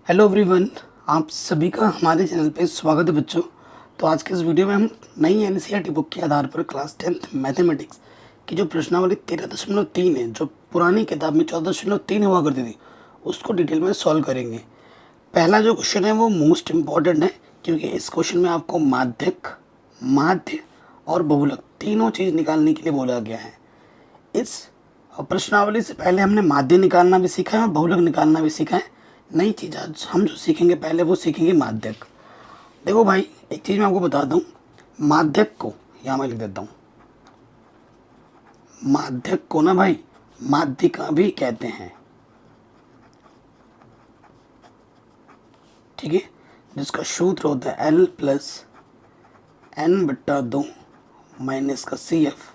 Hello everyone, आप सभी का हमारे चैनल पे स्वागत है बच्चों। तो आज के इस वीडियो में हम नई एनसीईआरटी बुक के आधार पर क्लास 10th मैथमेटिक्स की जो प्रश्नावली 13.3 है, जो पुरानी किताब में 14.3 हुआ करती थी, उसको डिटेल में सॉल्व करेंगे। पहला जो क्वेश्चन है वो मोस्ट इम्पॉर्टेंट है, क्योंकि इस क्वेश्चन में आपको माध्यक, माध्य और बहुलक तीनों चीज़ निकालने के लिए बोला गया है। इस प्रश्नावली से पहले हमने माध्य निकालना भी सीखा है और बहुलक निकालना भी सीखा है। नई चीज़ आज हम जो सीखेंगे पहले वो सीखेंगे माध्यक। देखो भाई, एक चीज़ मैं आपको बताता हूँ। माध्यक को यहाँ मैं लिख देता हूँ। माध्यक को ना भाई माध्यिका भी कहते हैं, ठीक है। जिसका सूत्र होता है L प्लस एन बट्टा 2 माइनस का CF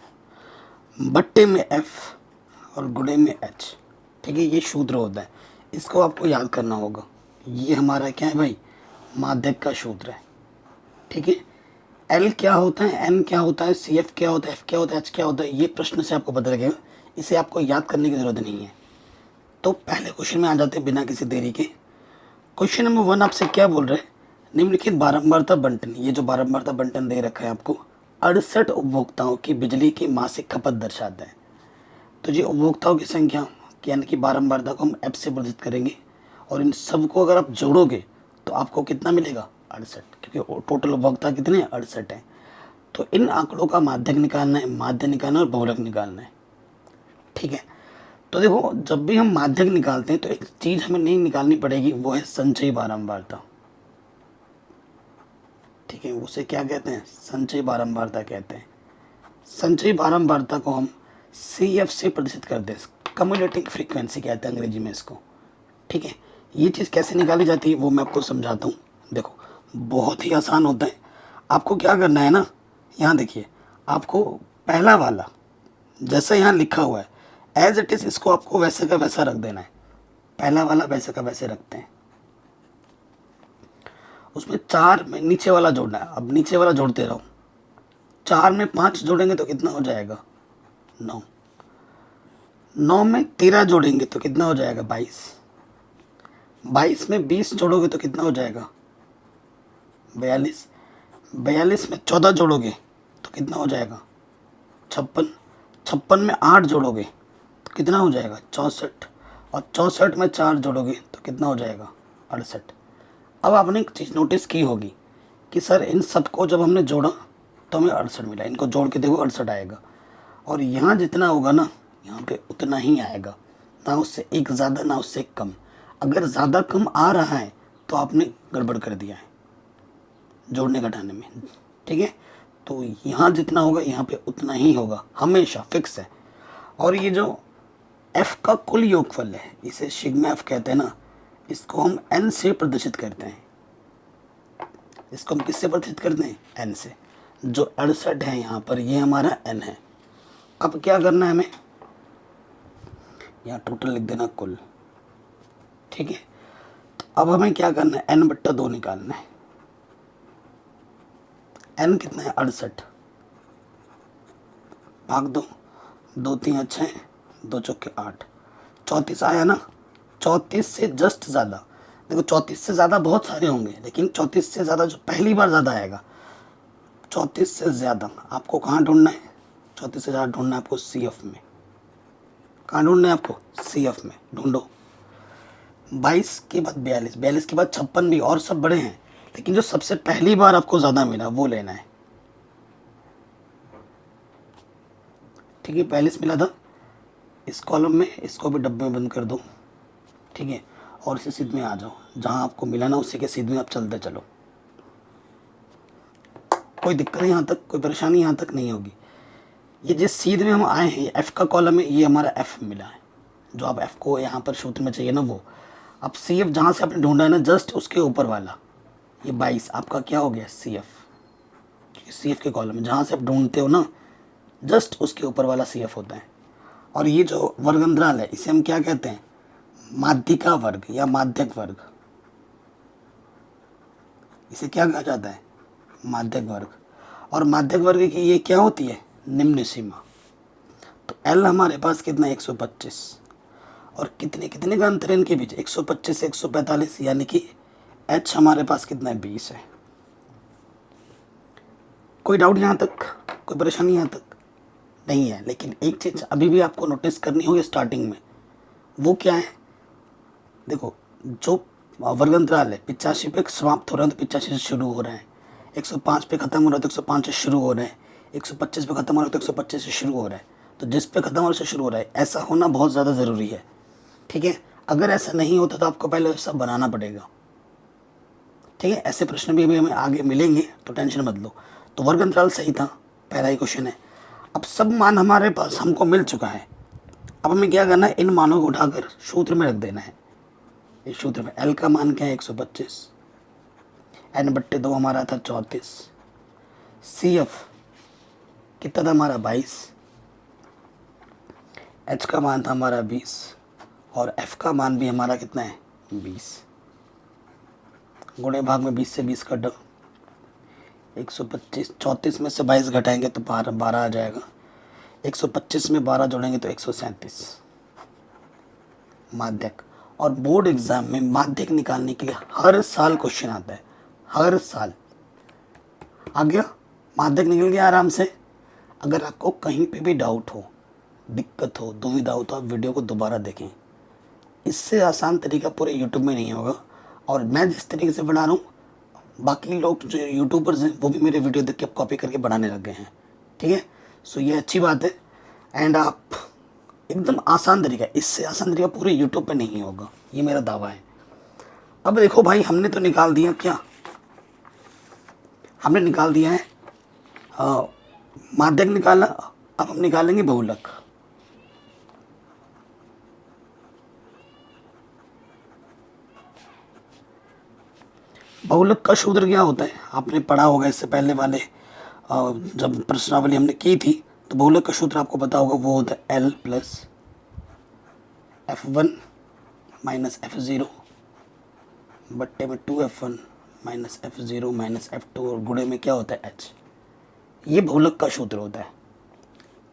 बट्टे में F और गुणे में H, ठीक है। ये सूत्र होता है, इसको आपको याद करना होगा। ये हमारा क्या है भाई, माध्यक का सूत्र है, ठीक है। L क्या होता है, N क्या होता है, CF क्या होता है, F क्या होता है, H क्या होता है, ये प्रश्न से आपको पता लगेगा। इसे आपको याद करने की ज़रूरत नहीं है। तो पहले क्वेश्चन में आ जाते हैं बिना किसी देरी के। क्वेश्चन नंबर 1 आपसे क्या बोल रहे हैं, निम्नलिखित बारंबारता बंटन। ये जो बारंबारता बंटन दे रखा है आपको, 68 उपभोक्ताओं की बिजली की मासिक खपत दर्शाता है। तो ये उपभोक्ताओं की संख्या यानी कि बारंबारता को हम F से प्रदर्शित करेंगे, और इन सबको अगर आप जोड़ोगे तो आपको कितना मिलेगा, 68, क्योंकि टोटल उपभोक्ता कितने हैं, 68 हैं। तो इन आंकड़ों का माध्यक निकालना है, माध्य निकालना है और बहुलक निकालना है, ठीक है। तो देखो, जब भी हम माध्यक निकालते हैं तो एक चीज़ हमें नहीं निकालनी पड़ेगी, वो है संचयी बारंबारता, ठीक है। उसे क्या कहते हैं, संचयी बारंबारता कहते हैं। संचयी बारंबारता को हम CF से प्रदर्शित करते हैं, कम्युलेटिव फ्रीक्वेंसी कहते हैं अंग्रेजी में इसको, ठीक है। ये चीज़ कैसे निकाली जाती है वो मैं आपको समझाता हूँ। देखो, बहुत ही आसान होता है। आपको क्या करना है ना, यहाँ देखिए, आपको पहला वाला जैसा यहाँ लिखा हुआ है एज इट इज़, इसको आपको वैसे का वैसा रख देना है। पहला वाला वैसे का वैसे रखते हैं, उसमें 4 में नीचे वाला जोड़ना है। अब नीचे वाला जोड़ते रहो, 4 में 5 जोड़ेंगे तो कितना हो जाएगा, 9। 9 में 13 जोड़ेंगे तो कितना हो जाएगा, 22। 22 में 20 जोड़ोगे तो कितना हो जाएगा, 42। 42 में 14 जोड़ोगे तो कितना हो जाएगा, 56। 56 में 8 जोड़ोगे तो कितना हो जाएगा, 64। और 64 में 4 जोड़ोगे तो कितना हो जाएगा, 68। अब आपने एक चीज़ नोटिस की होगी कि सर इन सबको जब हमने जोड़ा तो हमें 68 मिला। इनको जोड़ के देखो 68 आएगा, और यहाँ जितना होगा ना यहाँ पे उतना ही आएगा, ना उससे एक ज़्यादा ना उससे एक कम। अगर ज़्यादा कम आ रहा है तो आपने गड़बड़ कर दिया है जोड़ने घटाने में, ठीक है। तो यहाँ जितना होगा यहाँ पे उतना ही होगा, हमेशा फिक्स है। और ये जो F का कुल योगफल है, इसे सिग्मा F कहते हैं ना, इसको हम N से प्रदर्शित करते हैं। इसको हम किससे प्रदर्शित करते हैं, N से। जो 68 है यहाँ पर, ये हमारा N है। अब क्या करना है हमें, यहाँ टोटल लिख देना कुल, ठीक है। तो अब हमें क्या करना है, N बट्टा 2 निकालना है। N कितना है, 68, भाग दो, 2 3 6, 2 चौके 8, 34 आया ना। 34 से जस्ट ज़्यादा, देखो 34 से ज़्यादा बहुत सारे होंगे, लेकिन 34 से ज़्यादा जो पहली बार ज़्यादा आएगा, 34 से ज़्यादा आपको कहाँ ढूंढना है, 34 से ज़्यादा ढूंढना है आपको CF में। कहाँ ढूंढना है आपको, CF में ढूंढो। 22 के बाद 42, 42 के बाद 56 भी, और सब बड़े हैं, लेकिन जो सबसे पहली बार आपको ज़्यादा मिला वो लेना है, ठीक है। 42 मिला था, इस कॉलम में इसको भी डब्बे में बंद कर दो, ठीक है। और इसी सीध में आ जाओ, जहाँ आपको मिला ना उसी के सीध में आप चलते चलो। कोई दिक्कत यहाँ तक, कोई परेशानी यहाँ तक नहीं होगी। ये जिस सीध में हम आए हैं, F का कॉलम है, ये हमारा F मिला है। जो आप F को यहाँ पर सूत्र में चाहिए ना वो, अब CF जहाँ से आपने ढूंढा है ना, जस्ट उसके ऊपर वाला ये 22 आपका क्या हो गया, CF के कॉलम में जहाँ से आप ढूंढते हो ना, जस्ट उसके ऊपर वाला CF होता है। और ये जो वर्ग अंतराल है, इसे हम क्या कहते हैं, माध्यिका वर्ग या माध्यक वर्ग। इसे क्या कहा जाता है, माध्यक वर्ग। और माध्यक वर्ग की ये क्या होती है, निम्न सीमा। तो L हमारे पास कितना है, 125, और कितने कितने का अंतर है इनके बीच, 125 से 145, यानी कि h हमारे पास कितना है, 20 है। कोई डाउट यहाँ तक, कोई परेशानी यहाँ तक नहीं है। लेकिन एक चीज़ अभी भी आपको नोटिस करनी होगी स्टार्टिंग में, वो क्या है, देखो जो वर्ग अंतराल है 85 पे समाप्त हो रहा है तो 85 से शुरू हो रहा है, 105 पे खत्म हो रहा है तो 105 से शुरू हो रहा है, 125 पे खत्म हो रहा है तो 125 से शुरू हो रहा है। तो जिस पे खत्म हो रहा है से शुरू हो रहा है, ऐसा होना बहुत ज़्यादा ज़रूरी है। ठीक है, अगर ऐसा नहीं होता तो आपको पहले सब बनाना पड़ेगा। ठीक है, ऐसे प्रश्न भी अभी हमें आगे मिलेंगे तो टेंशन मत लो। तो वर्ग अंतराल सही था, पहला ही क्वेश्चन है। अब सब मान हमारे पास हमको मिल चुका है। अब हमें क्या करना है, इन मानों को उठाकर सूत्र में रख देना है। इस सूत्र में L का मान क्या है, 125, N/2 हमारा था 34, CF कितना था हमारा 22, H का मान था हमारा 20 और F का मान भी हमारा कितना है, 20। गुणे भाग में 20 से 20 कट, 125, 34 में से 22 घटाएंगे तो 12 आ जाएगा, 125 में 12 जोड़ेंगे तो 137 माध्यक। और बोर्ड एग्जाम में माध्यक निकालने के लिए हर साल क्वेश्चन आता है, हर साल आ गया, माध्यक निकल गया आराम से। अगर आपको कहीं पे भी डाउट हो, दिक्कत हो, दुविधा हो तो आप वीडियो को दोबारा देखें। इससे आसान तरीका पूरे यूट्यूब में नहीं होगा। और मैं जिस तरीके से बना रहा हूँ, बाकी लोग जो यूट्यूबर्स हैं वो भी मेरे वीडियो देख के कॉपी करके बनाने लग गए हैं। ठीक है, सो ये अच्छी बात है। एंड आप एकदम आसान तरीका, इससे आसान तरीका पूरे यूट्यूब पे नहीं होगा, ये मेरा दावा है। अब देखो भाई, हमने तो निकाल दिया, क्या हमने निकाल दिया है, माध्यक निकाला। अब हम निकालेंगे बहुलक। बहुलक का सूत्र क्या होता है, आपने पढ़ा होगा इससे पहले वाले जब प्रश्नावली हमने की थी, तो बहुलक का सूत्र आपको पता होगा, वो होता है L plus F1 minus F0 बट्टे में 2F1 minus F0 minus F2 और गुणे में क्या होता है, H। ये बहुलक का सूत्र होता है।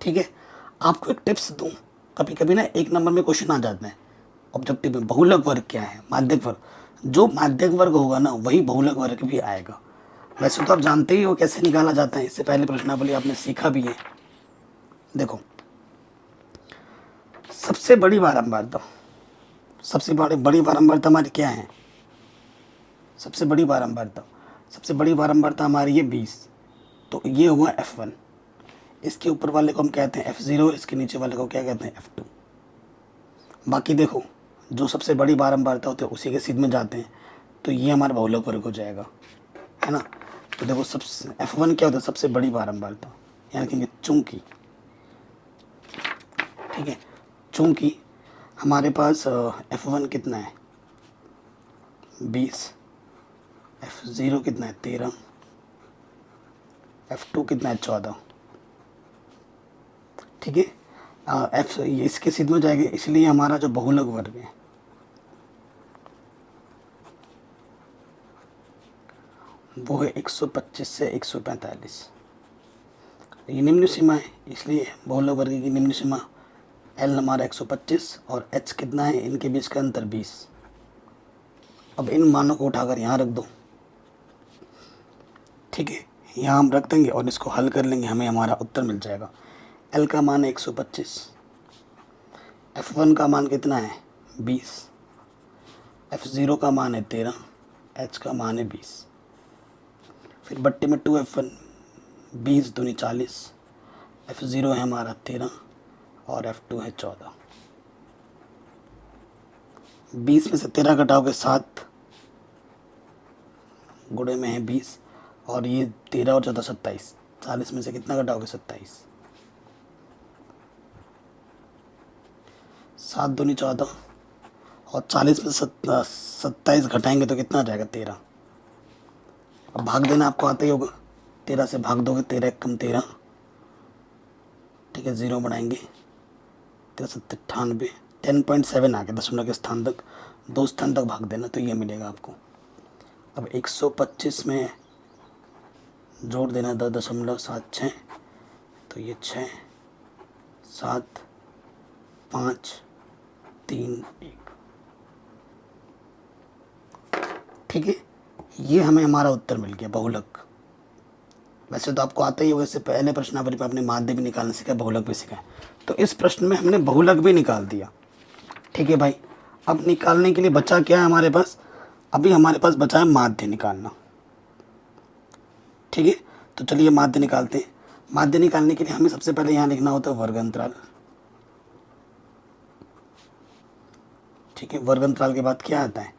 ठीक है, आपको एक टिप्स दूं, कभी कभी ना एक नंबर में क्वेश्चन आ जाते हैं ऑब्जेक्टिव में, बहुलक वर्ग क्या है, माध्यक वर्ग। जो माध्यक वर्ग होगा ना वही बहुलक वर्ग भी आएगा। वैसे तो आप जानते ही हो कैसे निकाला जाता है, इससे पहले प्रश्नावली आपने सीखा भी है। देखो, सबसे बड़ी बारंबारता, सबसे बड़ी बारंबारता हमारी क्या है, सबसे बड़ी बारंबारता हमारी है 20। तो ये हुआ F1। इसके ऊपर वाले को हम कहते हैं F0, इसके नीचे वाले को क्या कहते हैं, F2। बाकी देखो, जो सबसे बड़ी बारंबारता होती है उसी के सीध में जाते हैं, तो ये हमारा बहुलक वर्ग हो जाएगा, है ना। तो देखो, सबसे F1 क्या होता है, सबसे बड़ी बारंबारता, यानी कि चूंकि, ठीक है, चूंकि हमारे पास F1 कितना है, 20, F0 कितना है, 13, F2 कितना है, 14। ठीक है, F ये इसके सीध में जाएंगे, इसलिए हमारा जो बहुलक वर्ग है वो है 125 से 145। ये निम्न सीमा है, इसलिए बहुलक वर्ग की निम्न सीमा L हमारा 125 और H कितना है, इनके बीच का अंतर 20। अब इन मानों को उठाकर यहाँ रख दो। ठीक है, यहाँ हम रख देंगे और इसको हल कर लेंगे, हमें हमारा उत्तर मिल जाएगा। L का मान है 125, F1 का मान कितना है, 20, F0 का मान है 13, H का मान है 20। फिर बट्टे में 2F1, 20 दूनी 40, F0 है हमारा 13 और F2 है 14। 20 में से 13 घटाओगे 7, गुणे में है 20 और ये 13 और 14 27। 40 में से कितना घटाओगे, 27। 7 दूनी 14 और 40 में 27 घटाएंगे तो कितना आ जाएगा, 13। अब भाग देना आपको आता ही होगा, 13 से भाग दोगे, 13 कम 13, ठीक है, 0 बनाएंगे, 13 10.7 आ गया, दशमलव के स्थान तक, 2 स्थान तक भाग देना तो ये मिलेगा आपको। अब 125 में जोड़ देना 10.76, तो ये 6, 7, 5, 3 1। ठीक है, ये हमें हमारा उत्तर मिल गया बहुलक। वैसे तो आपको आता ही होगा, इससे पहले प्रश्नावली पर आपने माध्य भी निकालना सीखा, बहुलक भी सीखा है। तो इस प्रश्न में हमने बहुलक भी निकाल दिया। ठीक है भाई, अब निकालने के लिए बचा क्या है हमारे पास? अभी हमारे पास बचा है माध्य निकालना। ठीक है, तो चलिए माध्य निकालते हैं। माध्य निकालने के लिए हमें सबसे पहले यहाँ लिखना होता है वर्ग अंतराल। ठीक है, वर्ग अंतराल के बाद क्या आता है?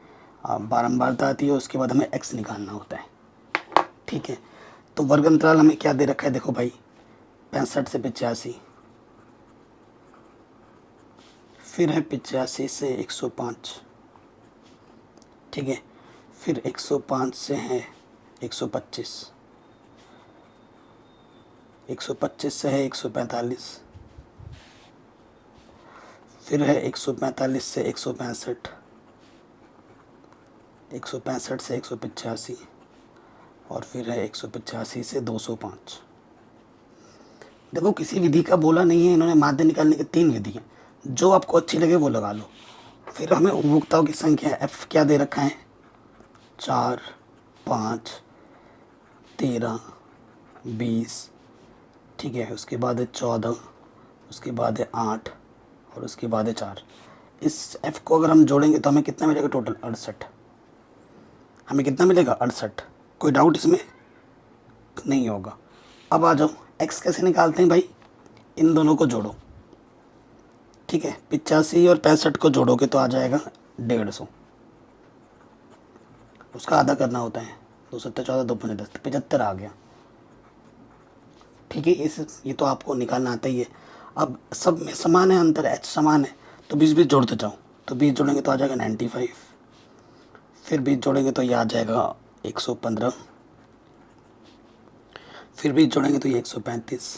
बारंबारता आती है, उसके बाद हमें x निकालना होता है। ठीक है, तो वर्ग अंतराल हमें क्या दे रखा है? देखो भाई, 65 से 85, फिर है 85 से 105। ठीक है, फिर 105 से है 125, 125 से है 145, फिर है 145 से 165, 165 से 185, और फिर है 185 से 205। देखो, किसी विधि का बोला नहीं है, इन्होंने माध्य निकालने की 3 विधि हैं, जो आपको अच्छी लगे वो लगा लो। फिर हमें उपभोक्ताओं की संख्या f क्या दे रखा है? 4 5 13 20। ठीक है, उसके बाद है 14, उसके बाद है 8, और उसके बाद है 4। इस f को अगर हम जोड़ेंगे तो हमें कितना मिलेगा? टोटल 68। हमें कितना मिलेगा? 68। कोई डाउट इसमें नहीं होगा। अब आ जाओ, x कैसे निकालते हैं भाई? इन दोनों को जोड़ो। ठीक है, 85 और 65 को जोड़ोगे तो आ जाएगा 150। उसका आधा करना होता है, 2 7 14 2 5 10, 75 आ गया। ठीक है, ये तो आपको निकालना आता ही है। अब सब में समान है, अंतर h समान है, तो 20 20 जोड़ते जाओ। तो 20 जोड़ेंगे तो आ जाएगा 95, फिर 20 जोड़ेंगे तो ये आ जाएगा 115, फिर 20 जोड़ेंगे तो ये 135,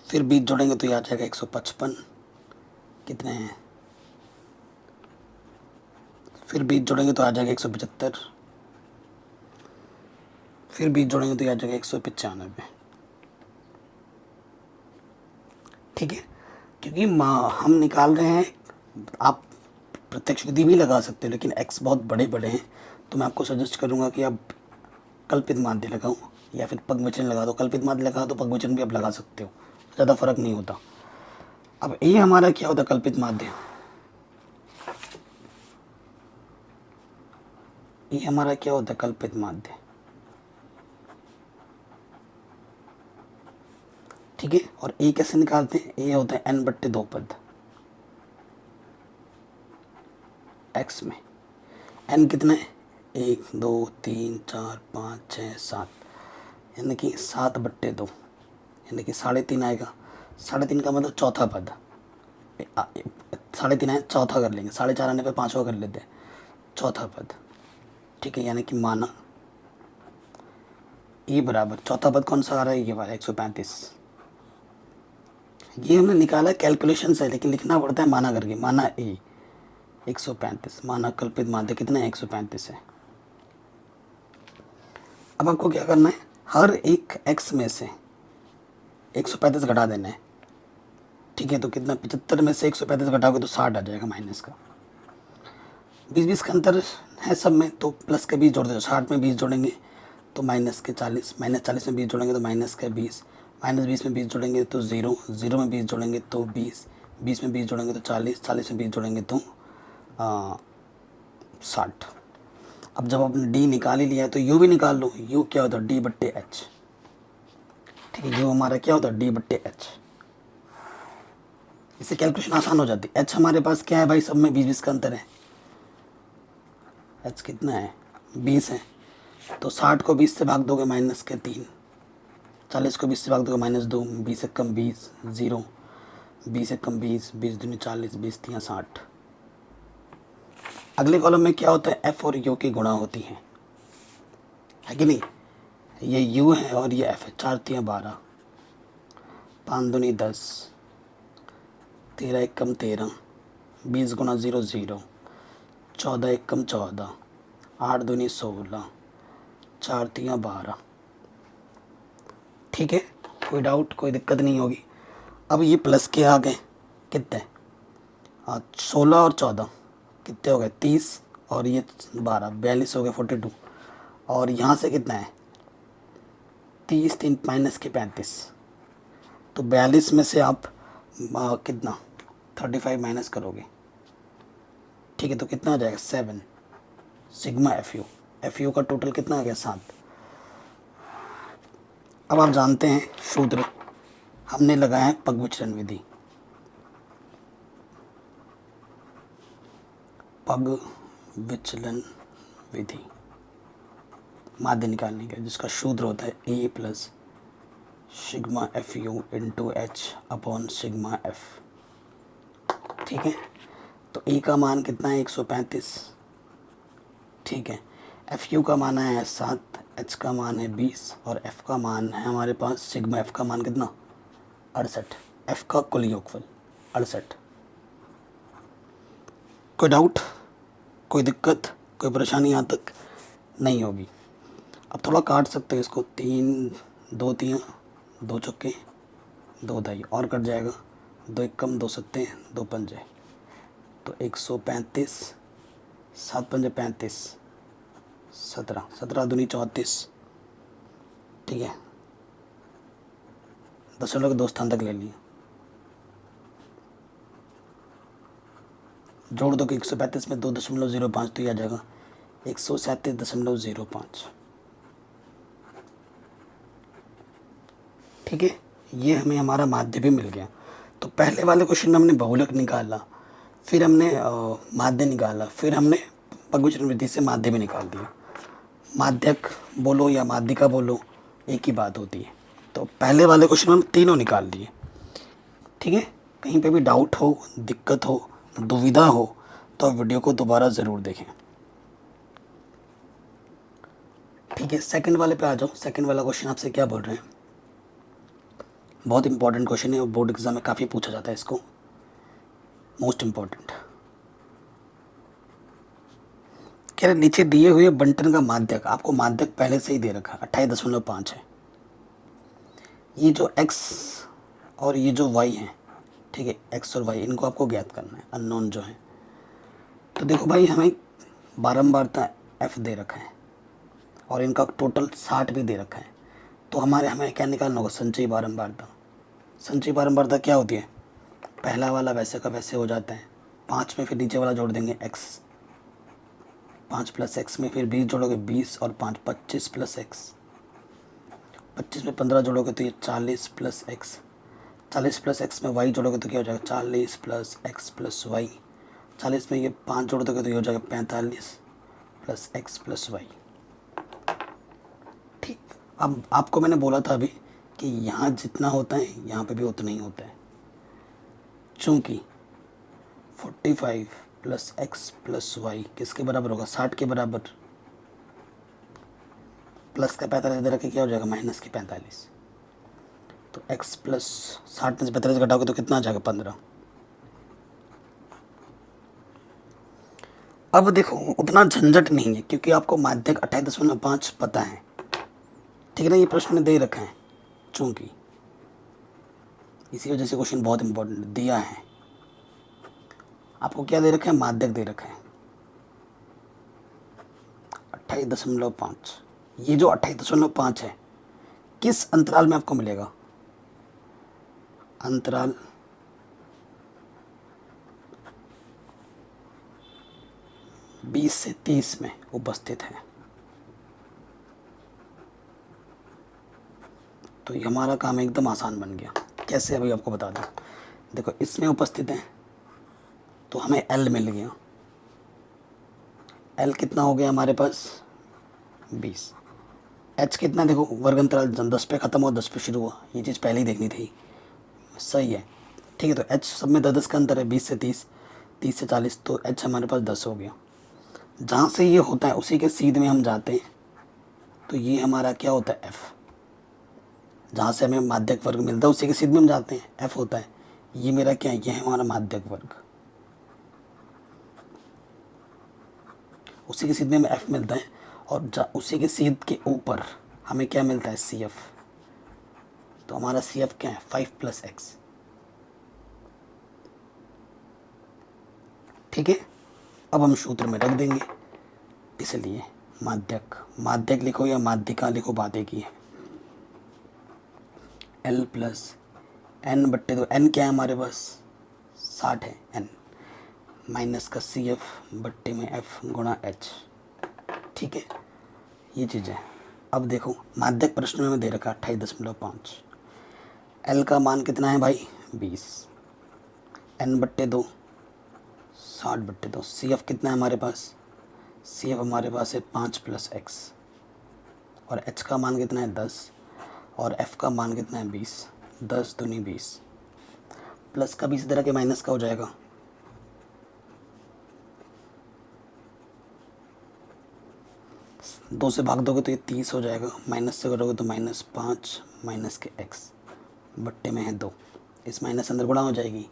फिर 20 जोड़ेंगे तो ये आ जाएगा 155। कितने हैं? फिर 20 जोड़ेंगे तो आ जाएगा 175, फिर 20 जोड़ेंगे तो ये आ जाएगा 195। ठीक है, क्योंकि हम निकाल रहे हैं, आप प्रत्यक्ष विधि भी लगा सकते हो, लेकिन x बहुत बड़े बड़े हैं, तो मैं आपको सजेस्ट करूंगा कि आप कल्पित माध्य लगाओ या फिर पगवचन लगा दो। कल्पित माध्य लगा दो, पगवचन भी आप लगा सकते हो, ज़्यादा फर्क नहीं होता। अब ये हमारा क्या होता है? कल्पित माध्य। ये हमारा क्या होता है? कल्पित माध्य। ठीक है, और ए कैसे निकालते हैं? ए होता है n/2 पद x में। n कितना है? 1 2 3 4 5 6 7, यानी कि 7/2, यानी कि 3.5 आएगा। 3.5 का मतलब चौथा पद। 3.5 आए, चौथा कर लेंगे, 4.5 आने पर 5वां कर लेते हैं, चौथा पद। ठीक है, यानी कि माना e बराबर चौथा पद कौन सा आ रहा है? ये वाला 135। ये हमने निकाला कैलकुलेशन से, लेकिन लिखना पड़ता है माना करके। माना ए 135, माना कल्पित माध्य कितना है? 135 है। अब आपको क्या करना है? हर एक x में से 135 घटा देना है। ठीक है, तो कितना? 75 में से 135 घटाओगे तो 60 आ जाएगा माइनस का। 20 20 का अंतर है सब में, तो प्लस के 20 जोड़ दो। 60 में 20 जोड़ेंगे तो माइनस के 40, माइनस 40 में 20 जोड़ेंगे तो माइनस के 20, माइनस 20 में 20 जोड़ेंगे तो 0, 0 में 20 जोड़ेंगे तो 20, 20 में 20 जोड़ेंगे तो 40, 40 में 20 जोड़ेंगे तो 60। अब जब आपने डी निकाल ही लिया है तो यू भी निकाल लो। यू क्या होता है? d/h। ठीक है, यू हमारा क्या होता है? d/h। इससे कैलकुलेशन आसान हो जाती है। h हमारे पास क्या है भाई? सब में 20 20 का अंतर है। h कितना है? 20 है। तो 60 को 20 से भाग दोगे माइनस के 3, 40 को 20 से भाग दोगे -2, 20 से कम 20 0, 20 से कम 20, 20 दूनी 40, 20 3 60। अगले कॉलम में क्या होता है? एफ और यू की गुणा होती है कि नहीं? ये यू है और ये एफ है। 4 3 12, 5 दूनी 10, 13 1 कम 13, 20 गुना 0 0, 14 1 कम 14, 8 दूनी 16, 4 3 12। ठीक है, कोई डाउट, कोई दिक्कत नहीं होगी। अब ये प्लस के आ गए कितने? हाँ 16 और 14 कितने हो गए 30 और ये 12 42 हो गए 42 और यहाँ से कितना है 30 3 माइनस के 35 तो 42 में से आप कितना 35 माइनस करोगे ठीक है तो कितना आ जाएगा 7 सिग्मा एफ यू का टोटल कितना आ गया 7। अब आप जानते हैं सूत्र हमने लगाया है पग विचलन विधि। पग विचलन विधि माध्य निकालने का जिसका सूत्र होता है A plus sigma F U into H upon sigma F. ठीक है तो ए का मान कितना है 135 ठीक है एफ यू का मान है 7 एच का मान है 20 और एफ का मान है हमारे पास सिग्मा एफ का मान कितना 68 एफ का कुल योगफल 68। कोई डाउट कोई दिक्कत कोई परेशानी यहाँ तक नहीं होगी। अब थोड़ा काट सकते हैं इसको 3 2 चौके 2 दाई और कट जाएगा 2 एकम 2 सत्ते 2 पंजे तो 135 7 पंजे 35 17 दूनी 34 ठीक है दशमलव के 2 स्थान तक ले लिए जोड़ दो कि 135 में 2.05 तो ये आ जाएगा 137.05 ठीक है ये हमें हमारा माध्य भी मिल गया। तो पहले वाले क्वेश्चन में हमने बहुलक निकाला फिर हमने माध्य निकाला फिर हमने पग विचलन विधि से माध्य भी निकाल दिया। माध्यक बोलो या माध्यिका बोलो एक ही बात होती है। तो पहले वाले क्वेश्चन में हम तीनों निकाल दिए ठीक है। कहीं पे भी डाउट हो दिक्कत हो दुविधा हो तो वीडियो को दोबारा ज़रूर देखें ठीक है। सेकंड वाले पे आ जाओ। सेकंड वाला क्वेश्चन आपसे क्या बोल रहे हैं बहुत इंपॉर्टेंट क्वेश्चन है और बोर्ड एग्जाम में काफ़ी पूछा जाता है इसको मोस्ट इम्पॉर्टेंट। कह रहे नीचे दिए हुए बंटन का माध्यक आपको माध्यक पहले से ही दे रखा है 28.5 है। ये जो x और ये जो y है ठीक है x और y इनको आपको ज्ञात करना है अननोन जो है। तो देखो भाई हमें बारंबारता f दे रखा है और इनका टोटल 60 भी दे रखा है। तो हमें क्या निकालना होगा संचयी बारंबारता। संचयी बारंबारता क्या होती है पहला वाला वैसे का वैसे हो जाता है 5 में फिर नीचे वाला जोड़ देंगे x 5 प्लस x में फिर 20 जोड़ोगे 20 और 5 25 प्लस x 25 में 15 जोड़ोगे तो ये 40 प्लस x 40 प्लस x में y जोड़ोगे तो क्या हो जाएगा 40 प्लस x प्लस y 40 में ये 5 जोड़ दोगे तो ये हो जाएगा 45 प्लस x प्लस y। ठीक अब आपको मैंने बोला था अभी कि यहाँ जितना होता है यहाँ पे भी उतना ही होता है चूँकि 45 प्लस x प्लस वाई किसके बराबर होगा 60 के बराबर प्लस का 45 इधर रखे क्या हो जाएगा माइनस के 45 तो x प्लस 60 में से 45 घटाओगे तो कितना आ जाएगा 15। अब देखो उतना झंझट नहीं है क्योंकि आपको माध्यक 28.5 पता है ठीक है ना। ये प्रश्न दे रखा है चूँकि इसी वजह से क्वेश्चन बहुत इंपॉर्टेंट दिया है। आपको क्या दे रखा है माध्यक दे रखा है 28.5। ये जो 28.5 है किस अंतराल में आपको मिलेगा अंतराल 20 से 30 में उपस्थित है। तो ये हमारा काम एकदम आसान बन गया। कैसे अभी आपको बता दूं देखो इसमें उपस्थित है तो हमें L मिल गया। L कितना हो गया हमारे पास 20। H कितना देखो वर्ग अंतराल 10 पे ख़त्म हुआ 10 पे शुरू हुआ ये चीज़ पहले ही देखनी थी सही है ठीक है। तो H सब में 10 का अंतर है 20 से 30 30 से 40 तो H हमारे पास 10 हो गया। जहाँ से ये होता है उसी के सीध में हम जाते हैं तो ये हमारा क्या होता है F। जहाँ से हमें माध्यक वर्ग मिलता है उसी के सीध में हम जाते हैं F होता है। ये मेरा क्या है ये है हमारा माध्यक वर्ग उसी के सीध में हमें F मिलता है और उसी के सीध के ऊपर हमें क्या मिलता है CF। तो हमारा CF क्या है 5 प्लस x ठीक है, अब हम सूत्र में रख देंगे। इसलिए माध्यक, माध्यक लिखो या माध्यिका लिखो, बात एक ही है। L प्लस एन बट्टे दो, एन क्या है हमारे पास 60 है, एन माइनस का सी एफ बट्टे में एफ गुणा एच। ठीक है, ये चीज़ है। अब देखो माध्यक प्रश्न में दे रखा 28.5। एल का मान कितना है भाई 20, एन बट्टे दो 60/2, सी एफ कितना है हमारे पास, सी एफ हमारे पास है 5 + x, और एच का मान कितना है 10, और एफ का मान कितना है 20। 10 दूनी 20, प्लस का 20 इधर के माइनस का हो जाएगा। दो से भाग दोगे तो ये 30 हो जाएगा, माइनस से करोगे तो -5 माइनस के x बट्टे में है 2, इस माइनस अंदर गुणा हो जाएगी।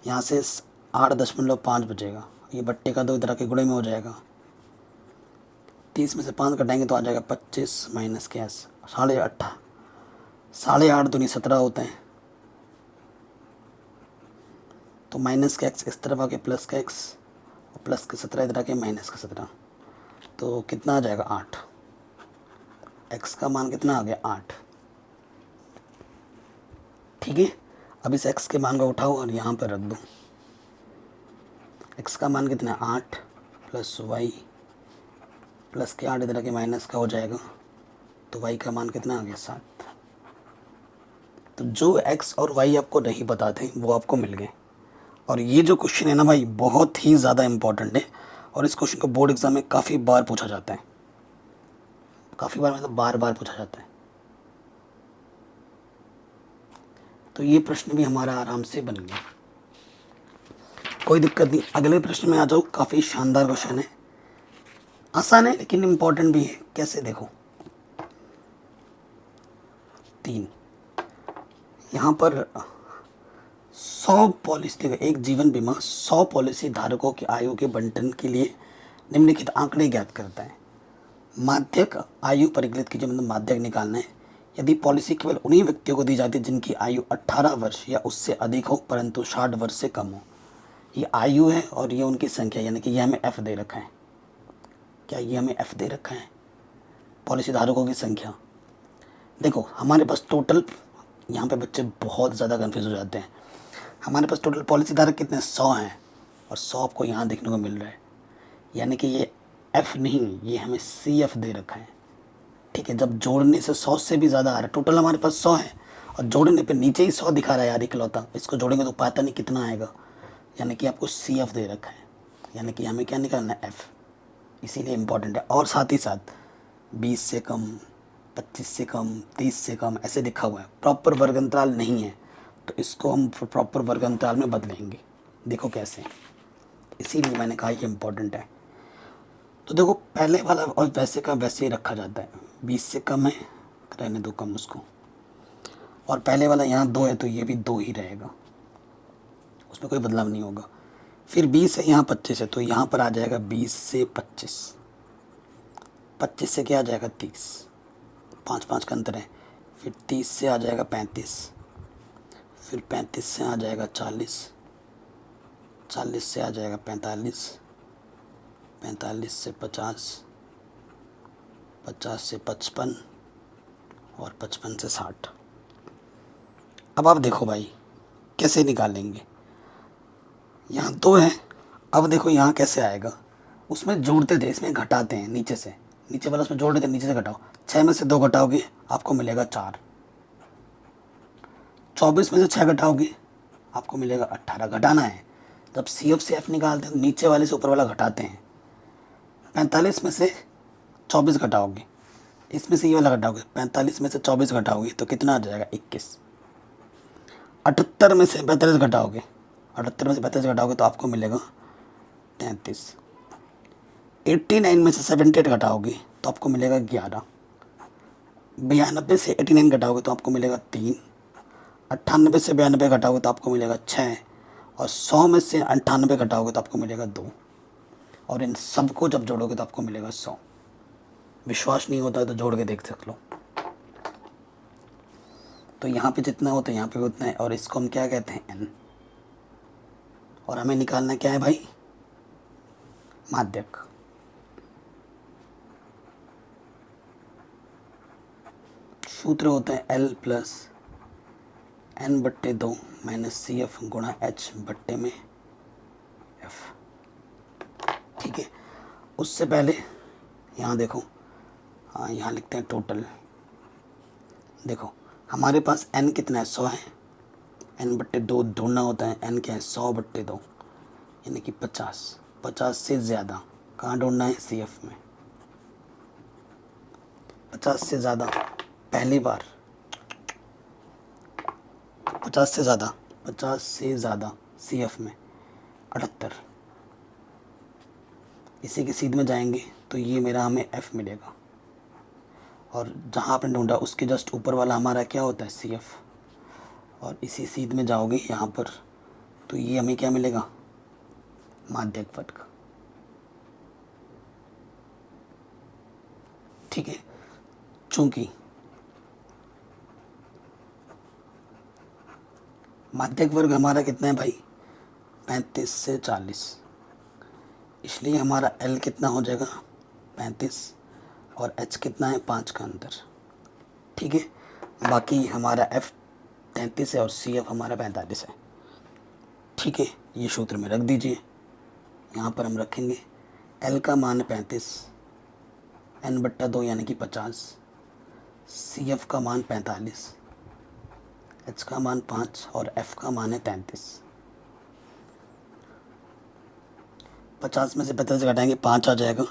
यहाँ से 8.5 बचेगा, ये बट्टे का 2 इधर के गुणे में हो जाएगा। 30 में से 5 घटाएंगे तो आ जाएगा 25 माइनस के s 8.5, 8.5 दूनी 17 होते हैं, तो माइनस का x इस तरफ आके प्लस का x, और प्लस का 17 इधर आके माइनस का 17, तो कितना आ जाएगा 8। x का मान कितना आ गया 8। ठीक है, अब इस x के मान को उठाओ और यहाँ पर रख दो। x का मान कितना है 8 प्लस y प्लस के 8 इधर के माइनस का हो जाएगा, तो y का मान कितना आ गया 7। तो जो x और y आपको नहीं पता थे वो आपको मिल गए। और ये जो क्वेश्चन है ना भाई बहुत ही ज़्यादा इम्पोर्टेंट है, और इस क्वेश्चन को बोर्ड एग्जाम में काफ़ी बार पूछा जाता है, काफ़ी बार मतलब बार बार पूछा जाता है। तो ये प्रश्न भी हमारा आराम से बन गया, कोई दिक्कत नहीं। अगले प्रश्न में आ जाओ, काफ़ी शानदार क्वेश्चन है, आसान है लेकिन इम्पोर्टेंट भी है। कैसे देखो 3, यहाँ पर 100 पॉलिसी, देखो एक जीवन बीमा 100 पॉलिसी धारकों की आयु के बंटन के लिए निम्नलिखित आंकड़े ज्ञात करता है। माध्यक आयु परिकलित कीजिए, मतलब माध्यक निकालना है। यदि पॉलिसी केवल उन्हीं व्यक्तियों को दी जाती है जिनकी आयु 18 वर्ष या उससे अधिक हो परंतु 60 वर्ष से कम हो। ये आयु है और ये उनकी संख्या, यानी कि ये हमें एफ दे रखा है। क्या ये हमें एफ दे रखा है, पॉलिसी धारकों की संख्या। देखो हमारे पास टोटल, यहाँ पे बच्चे बहुत ज़्यादा कन्फ्यूज हो जाते हैं। हमारे पास टोटल पॉलिसी धारक कितने 100 हैं, और 100 आपको यहाँ देखने को मिल रहा है, यानी कि ये एफ नहीं, ये हमें सी एफ दे रखा है। ठीक है, जब जोड़ने से 100 से भी ज़्यादा आ रहा है, टोटल हमारे पास 100 है और जोड़ने पे नीचे ही 100 दिखा रहा है यार इकलौता, इसको जोड़ेंगे तो पता नहीं कितना आएगा, यानी कि आपको सी एफ दे रखा है, यानी कि हमें क्या निकालना है एफ, इसीलिए इम्पोर्टेंट है। और साथ ही साथ 20 से कम, 25 से कम, 30 से कम ऐसे लिखा हुआ है, प्रॉपर वर्ग अंतराल नहीं है, तो इसको हम प्रॉपर वर्ग अंतराल में बदलेंगे। देखो कैसे, इसीलिए मैंने कहा ये इम्पोर्टेंट है। तो देखो पहले वाला और वैसे का वैसे ही रखा जाता है, 20 से कम है रहने दो कम उसको, और पहले वाला यहाँ 2 है तो ये भी 2 ही रहेगा, उसमें कोई बदलाव नहीं होगा। फिर 20 है यहाँ 25 है, तो यहाँ पर आ जाएगा 20 से 25, 25 से क्या आ जाएगा 30, 5 का अंतर है। फिर 30 से आ जाएगा 35, फिर 35 से आ जाएगा 40, 40 से आ जाएगा 45, 45 से 50, 50 से 55, और 55 से 60। अब आप देखो भाई कैसे निकालेंगे, यहाँ 2 है, अब देखो यहाँ कैसे आएगा, उसमें जोड़ते थे इसमें घटाते हैं, नीचे से, नीचे वाला उसमें जोड़ देते, नीचे से घटाओ, 6 में से 2 घटाओगे आपको मिलेगा 4, 24 में से 6 घटाओगे आपको मिलेगा 18। घटाना है, जब सी एफ से एफ निकालते हैं तो नीचे वाले से ऊपर वाला घटाते हैं। 45 में से 24 घटाओगे, इसमें से ये वाला घटाओगे, 45 में से 24 घटाओगे तो कितना आ जाएगा 21। 78 में से 45 घटाओगे, 78 में से 45 घटाओगे तो आपको मिलेगा 33। 89 में से 78 घटाओगे तो आपको मिलेगा 11। 92 से 89 घटाओगे तो आपको मिलेगा 3। 98 से 92 घटाओगे तो आपको मिलेगा 6, और 100 में से 98 घटाओगे तो आपको मिलेगा 2, और इन सबको जब जोड़ोगे तो आपको मिलेगा 100। विश्वास नहीं होता है तो जोड़ के देख सकते लो। तो यहाँ पे जितना होता है यहाँ पे उतना है, और इसको हम क्या कहते हैं एन, और हमें निकालना क्या है भाई माध्यक। सूत्र होता है L plus N/2 minus CF गुणा H बट्टे में F। ठीक है, उससे पहले यहाँ देखो, हाँ यहाँ लिखते हैं टोटल। देखो हमारे पास n कितना है, 100 है। N/2 ढूंढना होता है, n क्या है 100/2 यानी कि 50। 50 से ज़्यादा कहाँ ढूंढना है, CF में। 50 से ज़्यादा पहली बार, 50 से ज़्यादा, 50 से ज़्यादा CF में 78। इसी की सीध में जाएंगे तो ये मेरा हमें F मिलेगा, और जहाँ आपने ढूंढा उसके जस्ट ऊपर वाला हमारा क्या होता है, CF। और इसी सीध में जाओगे यहाँ पर तो ये हमें क्या मिलेगा, माध्यक वर्ग। ठीक है, चूंकि माध्यक वर्ग हमारा कितना है भाई, 35 से 40, इसलिए हमारा L कितना हो जाएगा 35 और H कितना है 5 का अंतर। ठीक है, बाकी हमारा F 33 है और CF हमारा 45 है। ठीक है, ये सूत्र में रख दीजिए। यहाँ पर हम रखेंगे L का मान 35, N/2 यानी कि 50, CF का मान 45, H का मान 5 और F का मान है 33। 50 में से 45 घटाएंगे 5 आ जाएगा।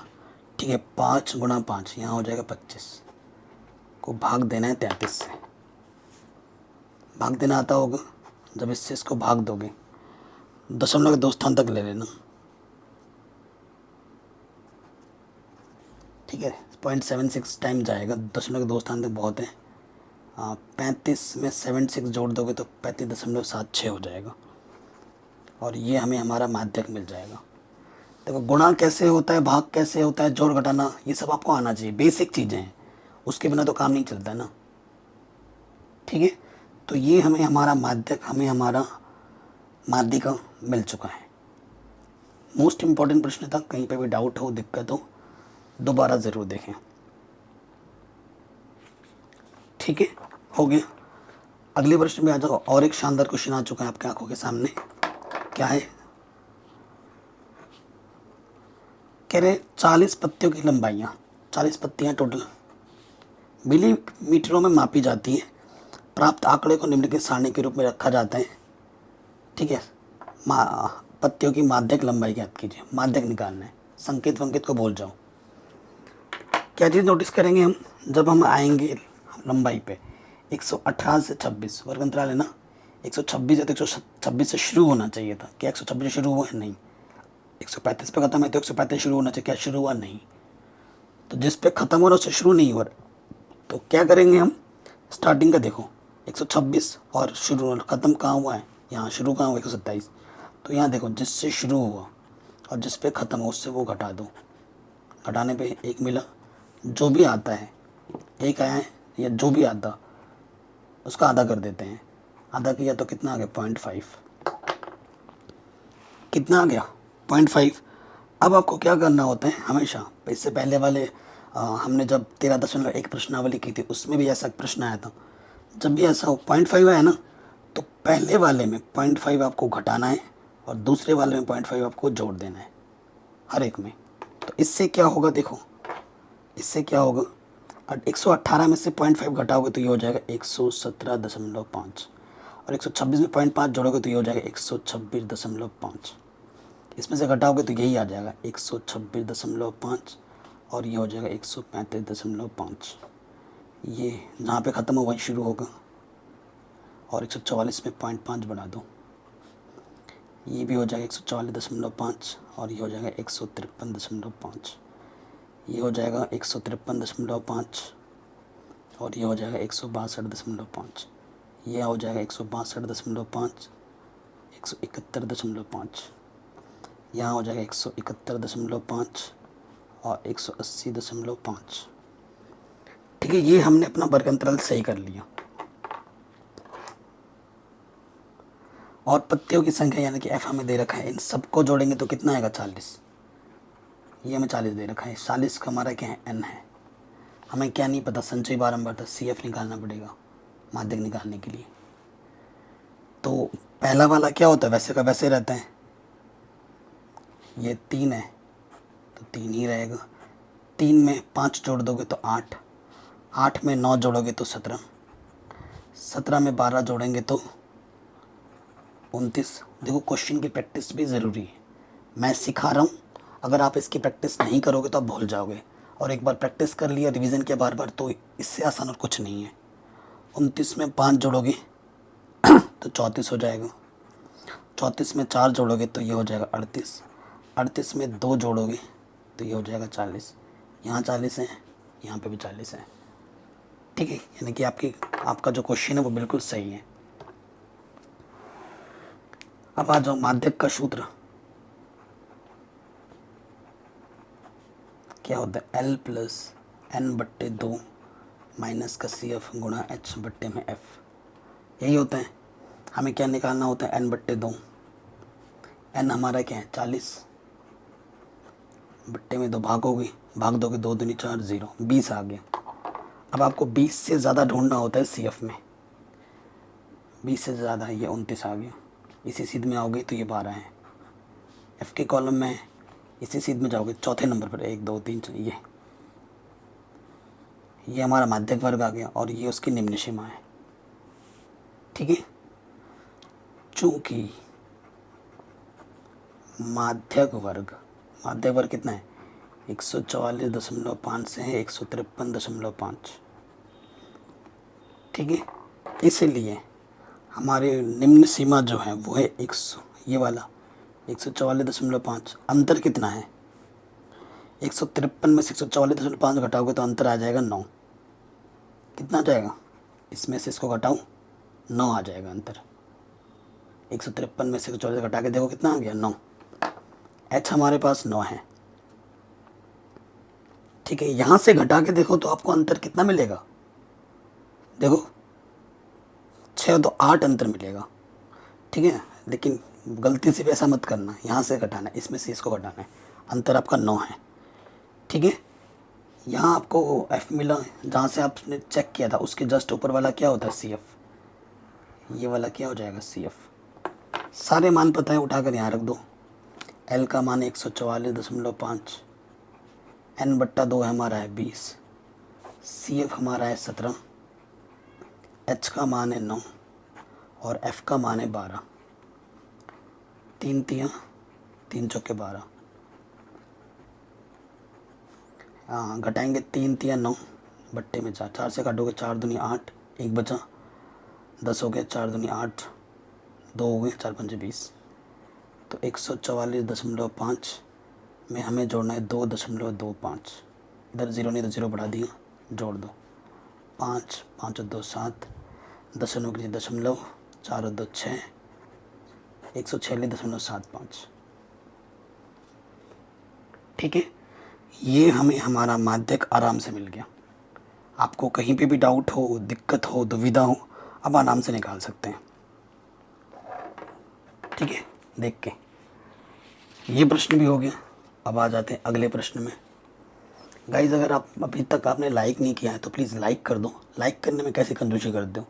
ठीक है, 5 गुणा 5 यहाँ हो जाएगा 25 को भाग देना है 33 से। भाग देना आता होगा, जब इससे इसको भाग दोगे दशमलव के 2 स्थान तक ले लेना। ठीक है, 0.76 टाइम जाएगा, दशमलव के 2 स्थान तक बहुत है। 35 में 76 जोड़ दोगे तो 35.76 हो जाएगा, और ये हमें हमारा माध्यक मिल जाएगा। देखो गुणा कैसे होता है, भाग कैसे होता है, जोड़ घटाना, ये सब आपको आना चाहिए, बेसिक चीज़ें हैं, उसके बिना तो काम नहीं चलता है ना। ठीक है, तो ये हमें हमारा माध्यक, हमें हमारा माध्यिका मिल चुका है। मोस्ट इम्पॉर्टेंट प्रश्न था, कहीं पे भी डाउट हो, दिक्कत हो, दोबारा ज़रूर देखें। ठीक है, हो गया। अगले प्रश्न में आ जाओ। और एक शानदार क्वेश्चन आ चुका है आपके आंखों के सामने। क्या है, कह रहे 40 पत्तियों की लंबाइयाँ, 40 पत्तियाँ टोटल मिलीमीटरों में मापी जाती है। प्राप्त आंकड़े को निम्नलिखित सारणी के रूप में रखा जाता है। ठीक है, पत्तियों की माध्यक लंबाई ज्ञात कीजिए। माध्यक निकालना है, संकेत वंकेत को भूल जाओ। क्या चीज़ नोटिस करेंगे हम, जब हम आएंगे लंबाई पे 118 से 26 वर्ग अंतराल है ना, 126 है तो 126 से शुरू होना चाहिए था। क्या 126 से शुरू हुआ है, नहीं। 135 पे ख़त्म है तो 135 शुरू होना चाहिए, क्या शुरू हुआ, नहीं। तो जिस पे ख़त्म हो रहा है उससे शुरू नहीं हो रहा, तो क्या करेंगे हम, स्टार्टिंग का देखो 126 और शुरू ख़त्म कहाँ हुआ है, यहाँ शुरू कहाँ हुआ 127, तो यहाँ देखो जिससे शुरू हुआ और जिस पे ख़त्म हो उससे वो घटा दो। घटाने पे 1 मिला, जो भी आता है 1 आया है, या जो भी आता उसका आधा कर देते हैं। आधा किया तो कितना आ गया 0.5, कितना आ गया 0.5। अब आपको क्या करना होता है हमेशा, इससे पहले वाले हमने जब 13.1 प्रश्नावली की थी उसमें भी ऐसा प्रश्न आया था। जब भी ऐसा हो 0.5 आया ना, तो पहले वाले में 0.5 आपको घटाना है और दूसरे वाले में 0.5 आपको जोड़ देना है हर एक में। तो इससे क्या होगा, देखो इससे क्या होगा, 118 में से 0.5 घटाओगे तो ये हो जाएगा 117.5, और 126 में 0.5 जोड़ोगे तो ये हो जाएगा 126.5। इसमें से घटाओगे तो यही आ जाएगा 126.5, और ये हो जाएगा 135.5। ये जहाँ पे ख़त्म हो वहीं शुरू होगा, और 144 में 0.5 बढ़ा दो, ये भी हो जाएगा 144.5, और ये हो जाएगा 153.5। ये हो जाएगा 153.5, और ये हो जाएगा 162.5। यह हो जाएगा 162.5, 171.5, यहाँ हो जाएगा 171.5 और 180.5। ठीक है, ये हमने अपना वर्ग अंतराल सही कर लिया। और पत्तियों की संख्या यानी कि F हमें दे रखा है, इन सबको जोड़ेंगे तो कितना आएगा 40। ये हमें 40 दे रखा है, 40 का हमारा क्या है, n है। हमें क्या नहीं पता, संचय बारंबार था, CF निकालना पड़ेगा माध्यक निकालने के लिए। तो पहला वाला क्या होता है, वैसे का वैसे रहता है। ये 3 है तो 3 ही रहेगा। 3 में 5 जोड़ दोगे तो 8, 8 में 9 जोड़ोगे तो 17, 17 में 12 जोड़ेंगे तो 29। देखो क्वेश्चन की प्रैक्टिस भी ज़रूरी है, मैं सिखा रहा हूँ, अगर आप इसकी प्रैक्टिस नहीं करोगे तो आप भूल जाओगे, और एक बार प्रैक्टिस कर लिया, रिवीजन किया बार बार, तो इससे आसान और कुछ नहीं है। 29 में 5 जोड़ोगे तो 34 हो जाएगा, 34 में 4 जोड़ोगे तो ये हो जाएगा 38, 38 में 2 जोड़ोगे तो ये हो जाएगा 40। यहाँ 40 है, यहाँ पे भी 40 है, ठीक है। यानी कि आपका जो क्वेश्चन है वो बिल्कुल सही है। अब आ जाओ माध्यक का सूत्र क्या होता है, L प्लस N/2 माइनस का CF गुणा H/में F, यही होता है। हमें क्या निकालना होता है, N/2, N हमारा क्या है 40, बट्टे में 2 भागोगे, भाग दोगे 2 दूनी 4, 0, 20 आ गया। अब आपको 20 से ज़्यादा ढूंढना होता है CF में, 20 से ज़्यादा, ये 29 आ गया। इसी सीध में आओगे तो ये 12 है, F के कॉलम में है। इसी सीध में जाओगे चौथे नंबर पर 1 2 3 ये हमारा माध्यक वर्ग आ गया, और ये उसकी निम्न सीमा है, ठीक है। चूँकि माध्यक वर्ग कितना है, 144.5 से है 153.5, ठीक है। इसीलिए हमारे निम्न सीमा जो है वो है 100, ये वाला 144.5। अंतर कितना है, 153 में से 144.5 घटाओगे तो अंतर आ जाएगा 9। कितना आ जाएगा, इसमें से इसको घटाओ 9 आ जाएगा अंतर। 153 में से 144 घटा के देखो कितना आ गया, 9। H हमारे पास 9 है, ठीक है। यहाँ से घटा के देखो तो आपको अंतर कितना मिलेगा, देखो 6 तो 8 अंतर मिलेगा, ठीक है। लेकिन गलती से भी ऐसा मत करना, यहाँ से घटाना है, इसमें से इसको घटाना है, अंतर आपका 9 है, ठीक है। यहाँ आपको F मिला, जहाँ से आपने चेक किया था उसके जस्ट ऊपर वाला क्या होता है, CF, ये वाला क्या हो जाएगा CF। सारे मान पता है, उठाकर यहाँ रख दो। L का मान 144.5, N/2 हमारा है 20, CF हमारा है 17, H का मान है 9 और F का मान है 12। 3 तियाँ 3 चौके 12, हाँ घटाएंगे 3 तियाँ 9, बट्टे में 4, 4 से काटोगे 4 दूनी 8, 1 बचा, 10 हो गया, 4 दूनी 8, 2 हो गए, 4 पंजे 20। तो 144.5 में हमें जोड़ना है 2.25, इधर 0 नहीं तो 0 बढ़ा दिया, जोड़ दो 5, 5 और 2 7, 10 के लिए दशमलव, 4 और 2 6, 146.75, ठीक है। ये हमें हमारा माध्यक आराम से मिल गया। आपको कहीं पे भी डाउट हो, दिक्कत हो, दुविधा हो, आप आराम से निकाल सकते हैं, ठीक है। देख के ये प्रश्न भी हो गया। अब आ जाते हैं अगले प्रश्न में। गाइज अगर आप अभी तक आपने लाइक नहीं किया है तो प्लीज़ लाइक कर दो। लाइक करने में कैसे कंजूसी कर दो,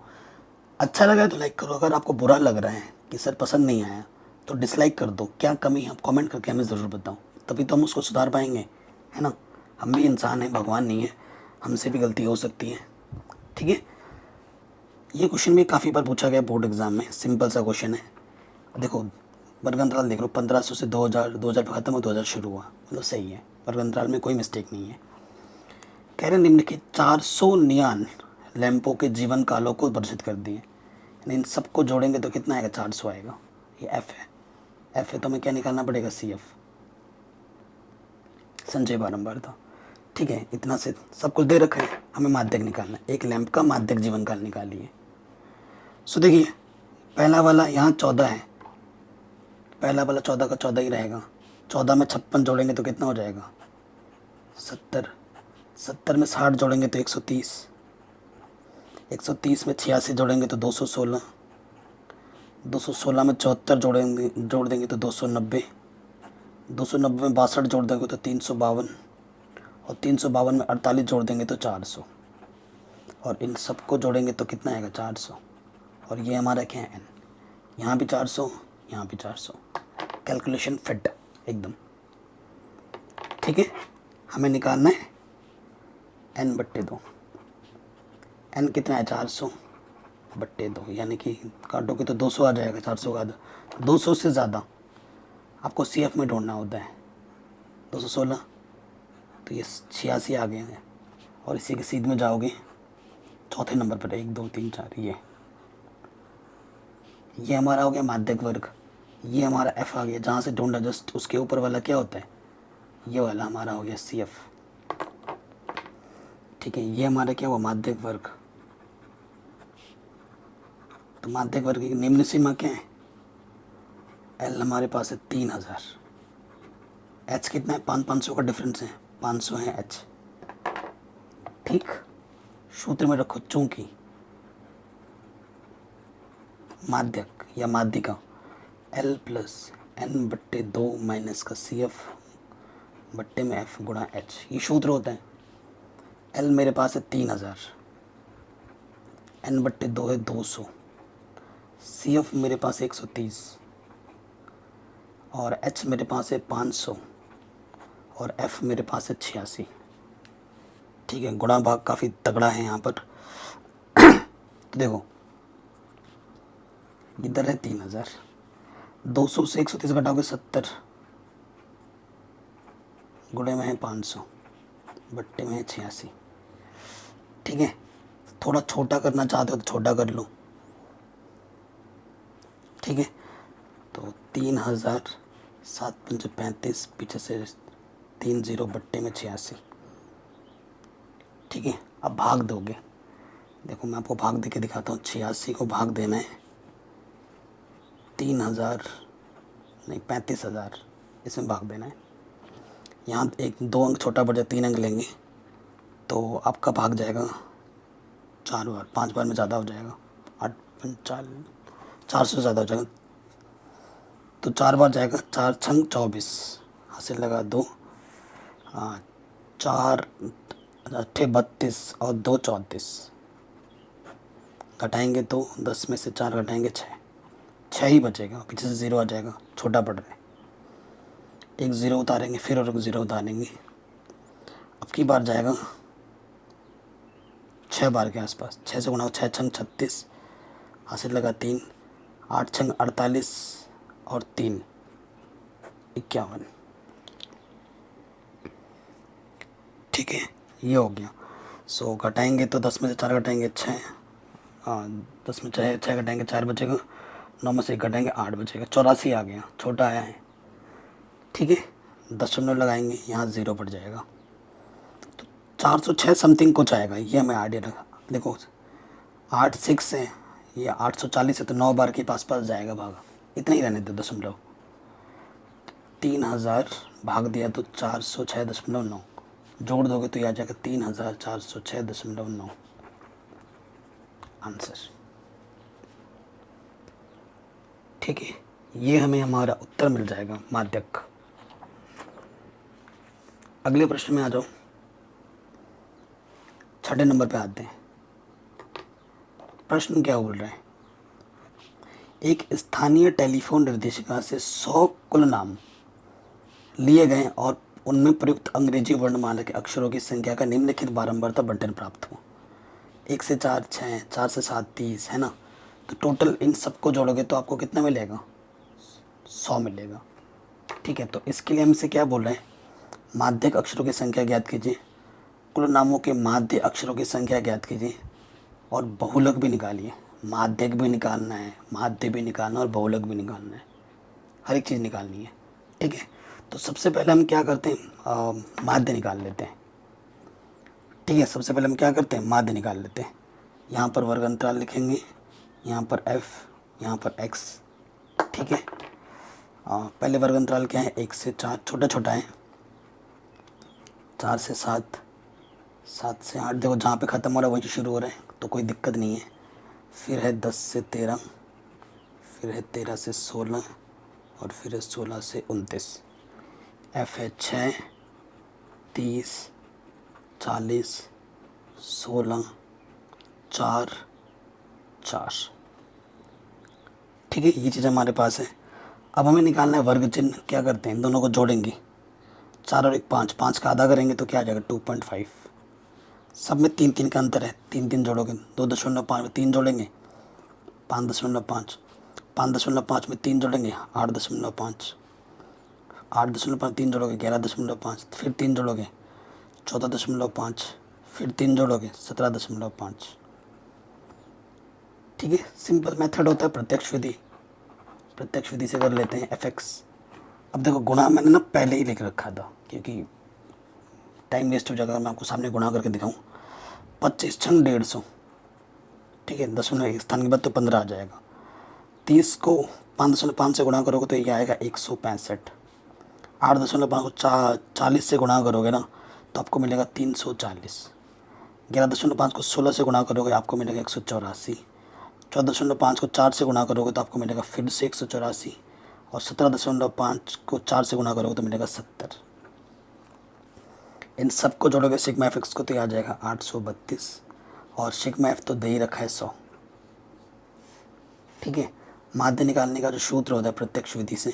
अच्छा लगा है तो लाइक करो, अगर आपको बुरा लग रहा है कि सर पसंद नहीं आया तो डिसलाइक कर दो। क्या कमी है आप कमेंट करके हमें ज़रूर बताओ, तभी तो हम उसको सुधार पाएंगे, है ना। हम भी इंसान हैं, भगवान नहीं है, हमसे भी गलती हो सकती है, ठीक है। ये क्वेश्चन भी काफ़ी बार पूछा गया बोर्ड एग्ज़ाम में, सिंपल सा क्वेश्चन है। देखो वर्ग अंतराल देख लो, 1500 से 2000, 2000 पर ख़त्म हो, 2000 शुरू हुआ, मतलब सही है, वर्ग अंतराल में कोई मिस्टेक नहीं है। कह रहे निम्नलिखित 400 नियान लैंपों के जीवन कालों को प्रदर्शित कर दिए, यानी इन सबको जोड़ेंगे तो कितना आएगा, 400 आएगा। ये F है, F है तो हमें क्या निकालना पड़ेगा, CF, संचय बारंबार था, ठीक है। इतना से सब कुछ दे रखा है, हमें माध्यक निकालना है, एक लैंप का माध्यक जीवन काल निकालिए। सो देखिए पहला वाला यहाँ 14 है, पहला वाला 14 का 14 ही रहेगा। 14 में 56 जोड़ेंगे तो कितना हो जाएगा, 70, 70 में 60 जोड़ेंगे तो 130, 130 में 86 जोड़ेंगे तो 216, 216 में 74 जोड़ देंगे तो 290, 290 में 62 जोड़ देंगे तो 352, और 352 में 48 जोड़ देंगे तो 400, और इन सबको जोड़ेंगे तो कितना आएगा 400, और ये हमारा क्या है n, यहाँ भी 400, यहाँ भी 400, कैलकुलेशन फिट एकदम। ठीक है, हमें निकालना है n/2, n कितना है 400/2, यानी कि काटोगे तो 200 आ जाएगा, 400 का आधा। 200 से ज़्यादा आपको CF में ढूंढना होता है, 216, तो ये 86 आ गए हैं, और इसी के सीध में जाओगे चौथे नंबर पर 1 2 3 4, ये हमारा हो गया माध्यक वर्ग, ये हमारा F आ गया, जहाँ से ढूंढा जस्ट उसके ऊपर वाला क्या होता है, ये वाला हमारा हो गया CF। ठीक है, ये हमारा क्या हुआ माध्यक वर्ग। तो माध्यक वर्ग की निम्न सीमा क्या है, L हमारे पास है 3000, H कितना है 500 का डिफरेंस है, 500 है H। ठीक, सूत्र में रखो, चूंकि माध्यक या माध्यिका L + n/2 माइनस का CF बट्टे में F गुणा H, ये सूत्र होता है। L मेरे पास है 3000, n/2 है 200, CF मेरे पास 130, और H मेरे पास है 500, और F मेरे पास है 86। ठीक है, गुणा भाग काफ़ी तगड़ा है यहाँ पर। तो देखो इधर है 3000, 200 से 130 घटाओगे 70, गुणे में है 500, बट्टे में है 86। ठीक है, थोड़ा छोटा करना चाहते हो तो छोटा कर लो। ठीक है, तो 3000, 7 5 35, पीछे से 30 बट्टे में 86। ठीक है, अब भाग दोगे, देखो मैं आपको भाग दे के दिखाता हूँ। 86 को भाग देना है 3000, नहीं 35,000, इसमें भाग देना है। यहाँ 2 अंक छोटा पड़ जाए, 3 अंक लेंगे तो आपका भाग जाएगा 4 बार, 5 बार में ज़्यादा हो जाएगा, 8 400 से ज़्यादा हो जाएगा, तो 4 बार जाएगा, 4 छंग 24, हासिल लगा 2, 4 8 32 और 2 34, घटाएंगे तो 10 में से 4 घटाएंगे 6 ही बचेगा, पीछे से 0 आ जाएगा, छोटा पड़ रहा है। एक 0 उतारेंगे, फिर और एक 0 उतारेंगे, अब की बार जाएगा 6 बार के आसपास, 6 से गुणा 6 छंग 36, हासिल लगा 3, 8 छंग 48 और 3 51। ठीक है, ये हो गया। सो घटाएंगे तो 10 में से 4 घटाएंगे 6, 10 में 6 घटाएंगे 4 बचेगा, 9 में से 1 घटाएंगे 8 बचेगा, 84 आ गया, छोटा आया है। ठीक है, दशमलव लगाएंगे, यहाँ 0 पड़ जाएगा, तो 406 समथिंग कुछ आएगा, ये हमें आइडिया लगा। देखो 8 6 है, ये 840 है, तो 9 बार के पास जाएगा भागा, इतना ही रहने दो दशमलव। 3000 भाग दिया तो 406.9, जोड़ दोगे तो ये आ जाएगा 3406.9 आंसर। ठीक है, ये हमें हमारा उत्तर मिल जाएगा माध्यक। अगले प्रश्न में आ जाओ, 6ठे नंबर पे आते हैं। प्रश्न क्या बोल रहा है, एक स्थानीय टेलीफोन निर्देशिका से 100 कुल नाम लिए गए और उनमें प्रयुक्त अंग्रेजी वर्णमाला के अक्षरों की संख्या का निम्नलिखित बारंबारता बंटन प्राप्त हुआ। 1 से 4 6, 4 से 7 30, है ना। तो टोटल इन सबको जोड़ोगे तो आपको कितना मिलेगा, 100 मिलेगा। ठीक है, तो इसके लिए हमसे क्या बोल रहे हैं, माध्यक अक्षरों की संख्या ज्ञात कीजिए, कुल नामों के माध्य अक्षरों की संख्या ज्ञात कीजिए, और बहुलक भी निकालिए। माध्यक भी निकालना है, माध्य भी निकालना है, और बहुलक भी निकालना है, हर एक चीज़ निकालनी है। ठीक है, तो सबसे पहले हम क्या करते हैं, माध्य निकाल लेते हैं। ठीक है, सबसे पहले हम क्या करते हैं, माध्य निकाल लेते हैं। यहाँ पर वर्ग अंतराल लिखेंगे, यहाँ पर f, यहाँ पर x। ठीक है, पहले वर्ग अंतराल क्या है, 1 से 4, छोटा छोटा है, 4 से 7, 7 से 8, देखो जहाँ पे ख़त्म हो रहा है वहीं शुरू हो रहा है, तो कोई दिक्कत नहीं है। फिर है 10 से 13, फिर है 13 से 16, और फिर है 16 से 29। एफ है 6, 30, 40, 16, 4, 4। ठीक है, ये चीज़ हमारे पास है। अब हमें निकालना है वर्ग चिन्ह। क्या करते हैं, इन दोनों को जोड़ेंगे, 4 और 1 5, 5 का आधा करेंगे तो क्या आ जाएगा 2.5। सब में 3 3 का अंतर है, 3 3 जोड़ोगे 2.5 में 3 जोड़ेंगे 5.5, 5.5 में 3 जोड़ेंगे 8.5, 8.5 3 जोड़ोगे 11.5, फिर 3 जोड़ोगे 14.5, फिर 3 जोड़ोगे 17.5। ठीक है, सिंपल मेथड होता है प्रत्यक्ष विधि। प्रत्यक्ष विधि से कर लेते हैं fx। अब देखो गुणा मैंने ना पहले ही लिख रखा था क्योंकि टाइम वेस्ट हो जाएगा। मैं आपको सामने गुणा करके दिखाऊं। 25 छंग 150। ठीक है, 10 स्थान के बाद तो 15 आ जाएगा। 30 को 5.5 से गुणा करोगे तो ये आएगा 165। 8.5 को 40 से गुणा करोगे ना तो आपको मिलेगा 340। 11.5 को 16 से गुणा करोगे आपको मिलेगा 184। 14.5 को 4 से गुणा करोगे तो आपको मिलेगा फिर से 184। और 17.5 को 4 से गुणा करोगे तो मिलेगा 70। इन सब को जोड़ोगे सिग्मा एफ एक्स को तो आ जाएगा 832। और सिग्मा एफ तो दे ही रखा है 100। ठीक है, माध्य निकालने का जो सूत्र होता है प्रत्यक्ष विधि से,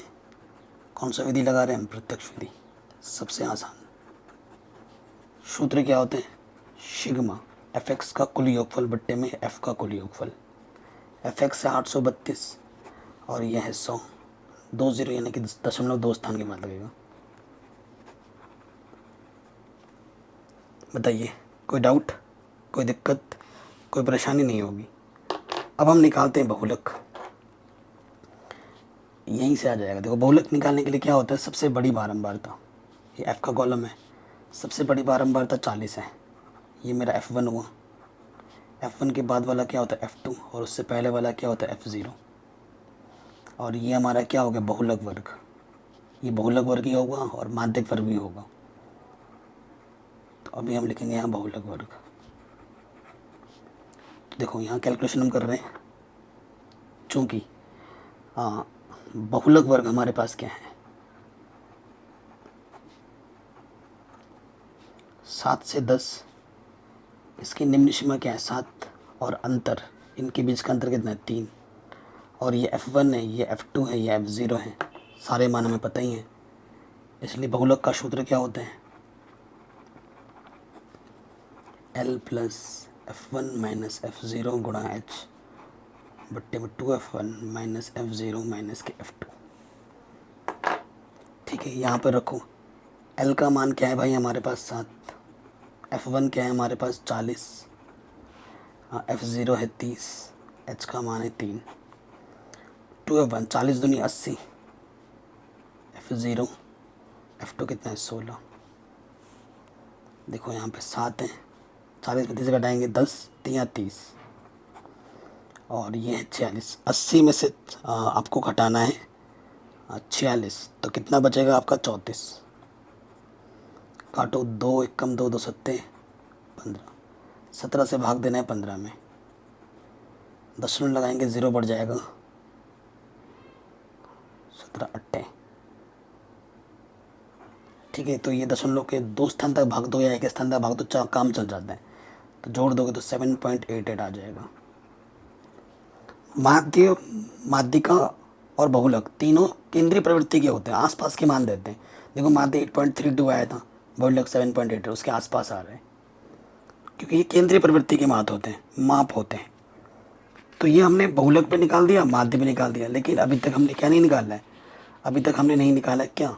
कौन सा विधि लगा रहे हैं हम, प्रत्यक्ष विधि। सबसे आसान सूत्र क्या होते हैं, सिग्मा एफ एक्स का कुल योगफल बट्टे में एफ का कुल योगफल। एफ एक्स है 832 और यह है 100। 2 0 यानी कि 0.2 स्थान के बाद लगेगा। बताइए, कोई डाउट, कोई दिक्कत, कोई परेशानी नहीं होगी। अब हम निकालते हैं बहुलक। यहीं से आ जाएगा। देखो बहुलक निकालने के लिए क्या होता है, सबसे बड़ी बारंबारता, ये एफ़ का कॉलम है, सबसे बड़ी बारंबारता 40 है। ये मेरा F1 हुआ। F1 के बाद वाला क्या होता है F2 और उससे पहले वाला क्या होता है F0। और ये हमारा क्या हो गया बहुलक वर्ग। ये बहुलक वर्ग ही होगा और माध्यक वर्ग भी होगा। तो अभी हम लिखेंगे यहाँ बहुलक वर्ग। तो देखो यहाँ कैलकुलेशन हम कर रहे हैं, चूँकि बहुलक वर्ग हमारे पास क्या है, 7 से 10। इसकी निम्न सीमा क्या है 7 और अंतर, इनके बीच का अंतर कितना है 3। और ये F1 है, ये F2 है, ये F0 है, सारे मान हमें पता ही हैं। इसलिए बहुलक का सूत्र क्या होता है, L plus F1 minus F0 गुणा H बट्टे में 2F1 माइनस F0 माइनस के F2। ठीक है, यहाँ पर रखो। L का मान क्या है भाई हमारे पास 7, F1 क्या है हमारे पास 40, F0 है 30, H का मान है 3। 2F1 40 दूनी 80, F0 F2 कितना है 16। देखो यहाँ पे 7 है, 40 में 30 घटाएंगे 10 3 30 और ये है 46। 80 में से आपको घटाना है 46, तो कितना बचेगा आपका 34। काटो 2 1 कम 2 2 सत्ते 15। 17 से भाग देना है 15 में, दशमलव लगाएंगे 0 बढ़ जाएगा 17 8। ठीक है, तो ये दशमलव के 2 स्थान तक भाग दो या 1 स्थान तक भाग दो, काम चल जाता है। तो जोड़ दोगे तो 7.88 आ जाएगा। माध्य, माध्यिका और बहुलक तीनों केंद्रीय प्रवृत्ति के होते हैं, आसपास के मान देते हैं। देखो माध्य 8.32 आया था, बहुलक 7.8 उसके आसपास आ रहे हैं, क्योंकि ये केंद्रीय प्रवृत्ति के माप होते हैं, माप होते हैं। तो ये हमने बहुलक पे निकाल दिया, माध्य पे निकाल दिया, लेकिन अभी तक हमने क्या नहीं निकाला है, अभी तक हमने नहीं निकाला है क्या,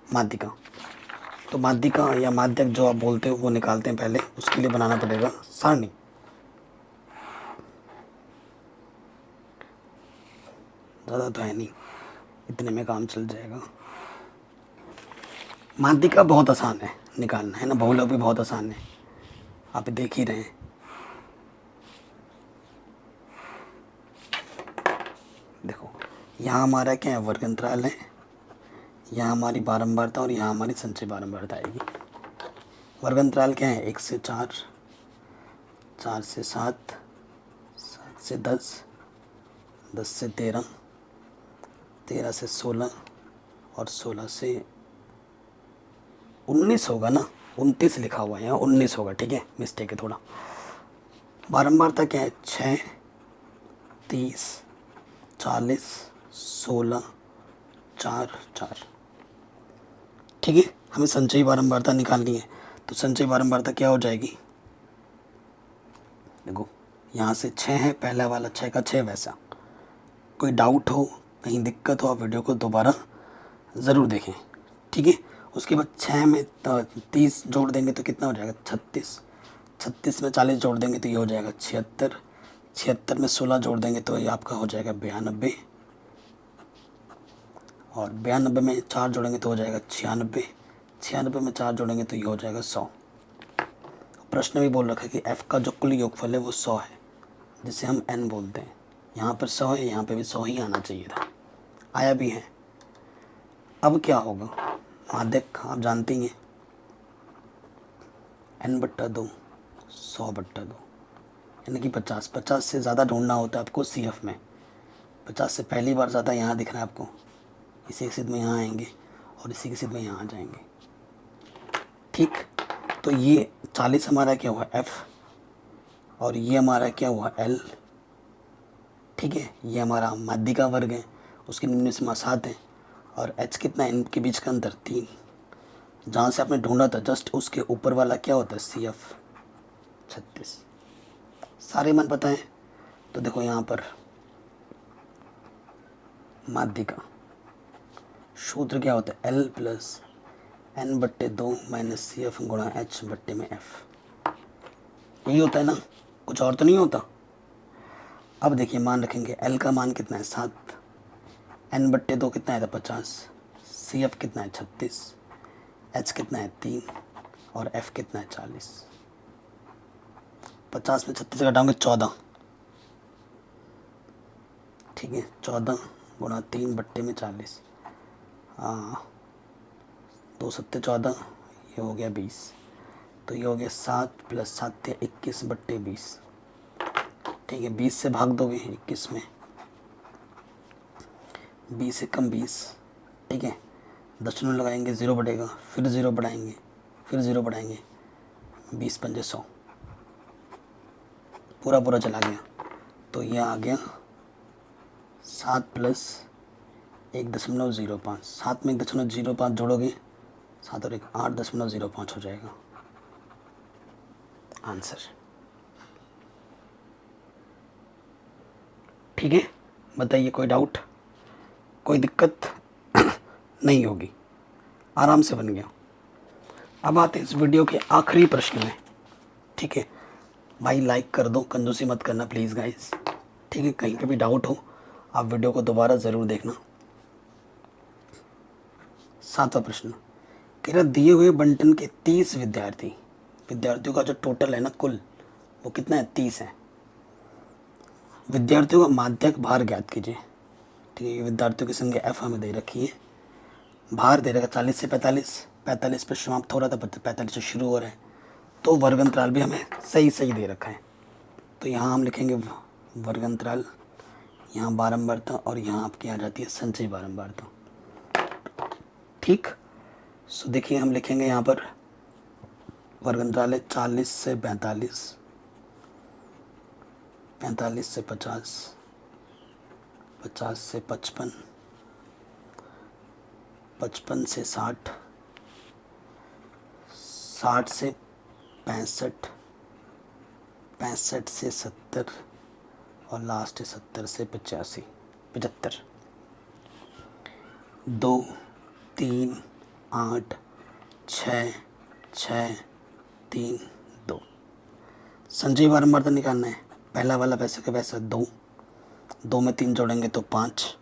माध्यिका। तो माध्यिका या माध्यक जो आप बोलते हो वो निकालते हैं पहले, उसके लिए बनाना पड़ेगा सारणी। ज़्यादा तो है नहीं, इतने में काम चल जाएगा। माध्यिका बहुत आसान है निकालना, है ना, बहुलक भी बहुत आसान है, आप देख ही रहे हैं। देखो यहाँ हमारा क्या है वर्ग अंतराल है, यहाँ हमारी बारंबारता और यहाँ हमारी संचय बारंबारता आएगी। वर्ग अंतराल क्या है 1 से 4, 4 से 7, 7 से 10, 10 से 13, 13 से 16 और 16 से 19 होगा ना, 29 लिखा हुआ है यहाँ, 19 होगा, ठीक है, मिस्टेक है थोड़ा। बारंबारता क्या है, 6, 30, 40, 16, 4, 4, ठीक है। हमें संचयी बारंबारता निकालनी है, तो संचयी बारंबारता क्या हो जाएगी, देखो यहाँ से 6 है, पहला वाला 6 का 6 वैसा। कोई डाउट हो, कहीं दिक्कत हो, आप वीडियो को दोबारा ज़रूर देखें, ठीक है। उसके बाद 6 में 30 जोड़ देंगे तो कितना हो जाएगा, 36, 36 में 40 जोड़ देंगे तो ये हो जाएगा 76, 76 में 16 जोड़ देंगे तो ये आपका हो जाएगा 92, और 92 में 4 जोड़ेंगे तो हो जाएगा 96, 96 में 4 जोड़ेंगे तो ये हो जाएगा 100। प्रश्न भी बोल रखा है कि f का जो कुल योगफल है वो 100 है, जिसे हम n बोलते हैं। यहाँ पर 100 है, यहाँ पे भी 100 ही आना चाहिए था, आया भी है। अब क्या होगा, माध्यक आप जानती हैं, n/2 100/2 यानी कि 50, 50 से ज़्यादा ढूंढना होता है आपको CF में। 50 से पहली बार ज़्यादा यहाँ दिख रहा है आपको, इसी के सिद्ध में यहाँ आएंगे और इसी के सिद्ध में यहाँ आ जाएंगे, ठीक। तो ये 40 हमारा क्या हुआ F, और ये हमारा क्या हुआ L, ठीक है। ये हमारा माध्यिका वर्ग है, उसकी निम्न सीमा 7 है, और H कितना है, इनके बीच का अंतर 3। जहाँ से आपने ढूंढा था जस्ट उसके ऊपर वाला क्या होता है, CF 36। सारे मान पता है, तो देखो यहाँ पर माध्यिका सूत्र क्या होता है, L + n/2 - CF गुणा H/में F, यही होता है ना, कुछ और तो नहीं होता। अब देखिए मान रखेंगे, L का मान कितना है 7, n/2 कितना है 50, CF कितना है 36, H कितना है 3, और F कितना है 40। 50 में 36 घटाओगे 14, ठीक है, 14 गुणा 3/40, 2 7 14, ये हो गया 20, तो ये हो गया 7 + 7 21/20, ठीक है। 20 से भाग दोगे 21 में, 20 से कम 20, ठीक है। दशमलव लगाएंगे 0 बढ़ेगा, फिर 0 बढ़ाएंगे, फिर 0 बढ़ाएंगे, 20 × 5 = 100, पूरा पूरा चला गया, तो ये आ गया 7 + 1.05, 7 में 1.05 जोड़ोगे, 7 और 1 8.05 हो जाएगा आंसर, ठीक है। बताइए कोई डाउट, कोई दिक्कत नहीं होगी, आराम से बन गया। अब आते हैं इस वीडियो के आखिरी प्रश्न में, ठीक है। भाई लाइक कर दो, कंजूसी मत करना प्लीज़ गाइस, ठीक है। कहीं पे भी डाउट हो आप वीडियो को दोबारा ज़रूर देखना। 7वां प्रश्न, कह रहा दिए हुए बंटन के 30 विद्यार्थियों का जो टोटल है ना कुल, वो कितना है, 30 है। विद्यार्थियों का माध्यक भार ज्ञात कीजिए, ठीक है। विद्यार्थियों की संख्या F हमें दे रखी है, भार दे रखा 40 से 45, 45 पे समाप्त हो रहा था, 45 से शुरू हो रहा है, तो वर्ग अंतराल भी हमें सही सही दे रखा है। तो यहाँ हम लिखेंगे वर्ग अंतराल, यहाँ बारंबारता, और यहाँ आपकी आ जाती है संचयी बारंबारता, ठीक। सो देखिए हम लिखेंगे यहाँ पर वर्ग अंतराल है 40 से 45, 45 से 50, 50 से 55, 55 से 60, 60 से 65, 65 से 70, और लास्ट है 70 से 75। 2 3 8 6 6 3 2, संचयी बारंबारता निकालना है। पहला वाला वैसे का वैसा 2, 2 में 3 जोड़ेंगे तो 5,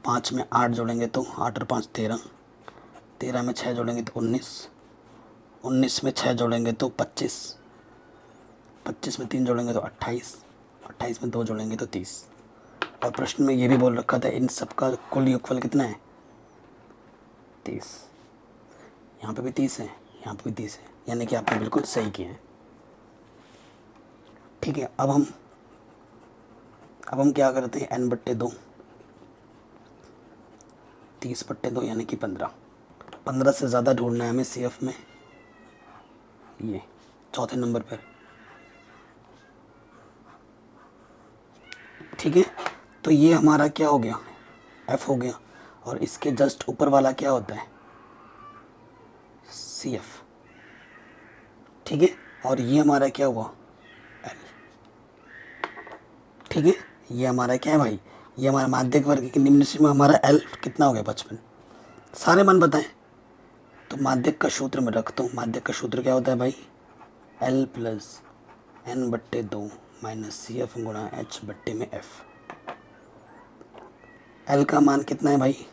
5 में 8 जोड़ेंगे तो 8 और 5 13, 13 में 6 जोड़ेंगे तो 19, 19 में 6 जोड़ेंगे तो 25, 25 में 3 जोड़ेंगे तो 28, 28 में 2 जोड़ेंगे तो 30। और प्रश्न में ये भी बोल रखा था इन सब का कुल योगफल कितना है, 30। यहाँ पे भी 30 है, यहाँ पे भी 30 है, यानी कि आपने बिल्कुल सही किया है, ठीक है। अब हम क्या करते हैं, n/2, 30/2 यानी कि 15, 15 से ज़्यादा ढूंढना है हमें सी एफ में, ये चौथे नंबर पर। ठीक है, तो ये हमारा क्या हो गया, एफ हो गया, और इसके जस्ट ऊपर वाला क्या होता है, सी एफ। ठीक है, और ये हमारा क्या हुआ, एल। ठीक है, ये हमारा क्या है भाई, ये हमारा माध्यक वर्ग के निम्न में हमारा एल कितना हो गया 55। सारे मान बताएं, तो माध्यक का सूत्र में रखता हूँ। माध्यक का सूत्र क्या होता है भाई, एल प्लस एन बट्टे 2 माइनस सी एफ गुणा एच बट्टे में एफ। एल का मान कितना है भाई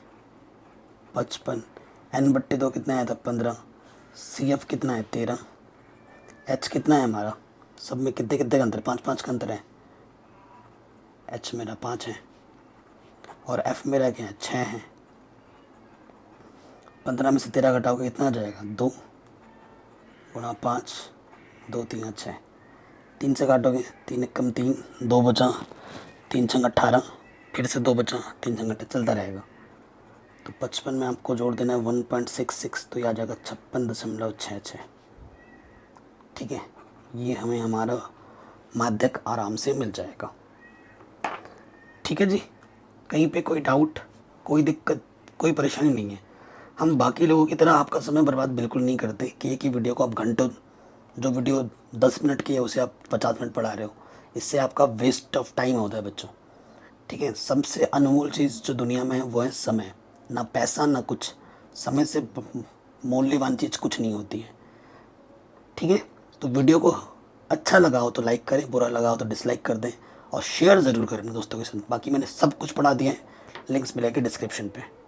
55, एन बट्टे 2 कितना आया था 15, सी एफ कितना है 13, एच कितना है हमारा, सब में कितने कितने का अंतर, 5 का अंतर है। एच मेरा 5 है और एफ मेरा क्या है 6 है। 15 में से 13 घटाओगे कितना आ जाएगा, 2 गुणा 5, 2 3 6, 3 से काटोगे 3 कम 3, 2 बचा, 3 छंग 18, फिर से 2 बचा, 3 छंग 18, चलता रहेगा। तो 55 में आपको जोड़ देना है 1.66, तो ये आ जाएगा 56.66। ठीक है, ये हमें हमारा माध्यक आराम से मिल जाएगा। ठीक है जी, कहीं पे कोई डाउट, कोई दिक्कत, कोई परेशानी नहीं है। हम बाकी लोगों की तरह आपका समय बर्बाद बिल्कुल नहीं करते कि एक ही वीडियो को आप घंटों, जो वीडियो 10 मिनट की है उसे आप 50 मिनट पढ़ा रहे हो, इससे आपका वेस्ट ऑफ टाइम होता है बच्चों। ठीक है, सबसे अनमोल चीज़ जो दुनिया में है वो है समय, ना पैसा ना कुछ, समय से मूल्यवान चीज़ कुछ नहीं होती है। ठीक है, तो वीडियो को अच्छा लगा हो तो लाइक करें, बुरा लगा हो तो डिसलाइक कर दें, और शेयर ज़रूर करें दोस्तों के साथ। बाकी मैंने सब कुछ पढ़ा दिया है, लिंक्स मिलेंगे डिस्क्रिप्शन पे।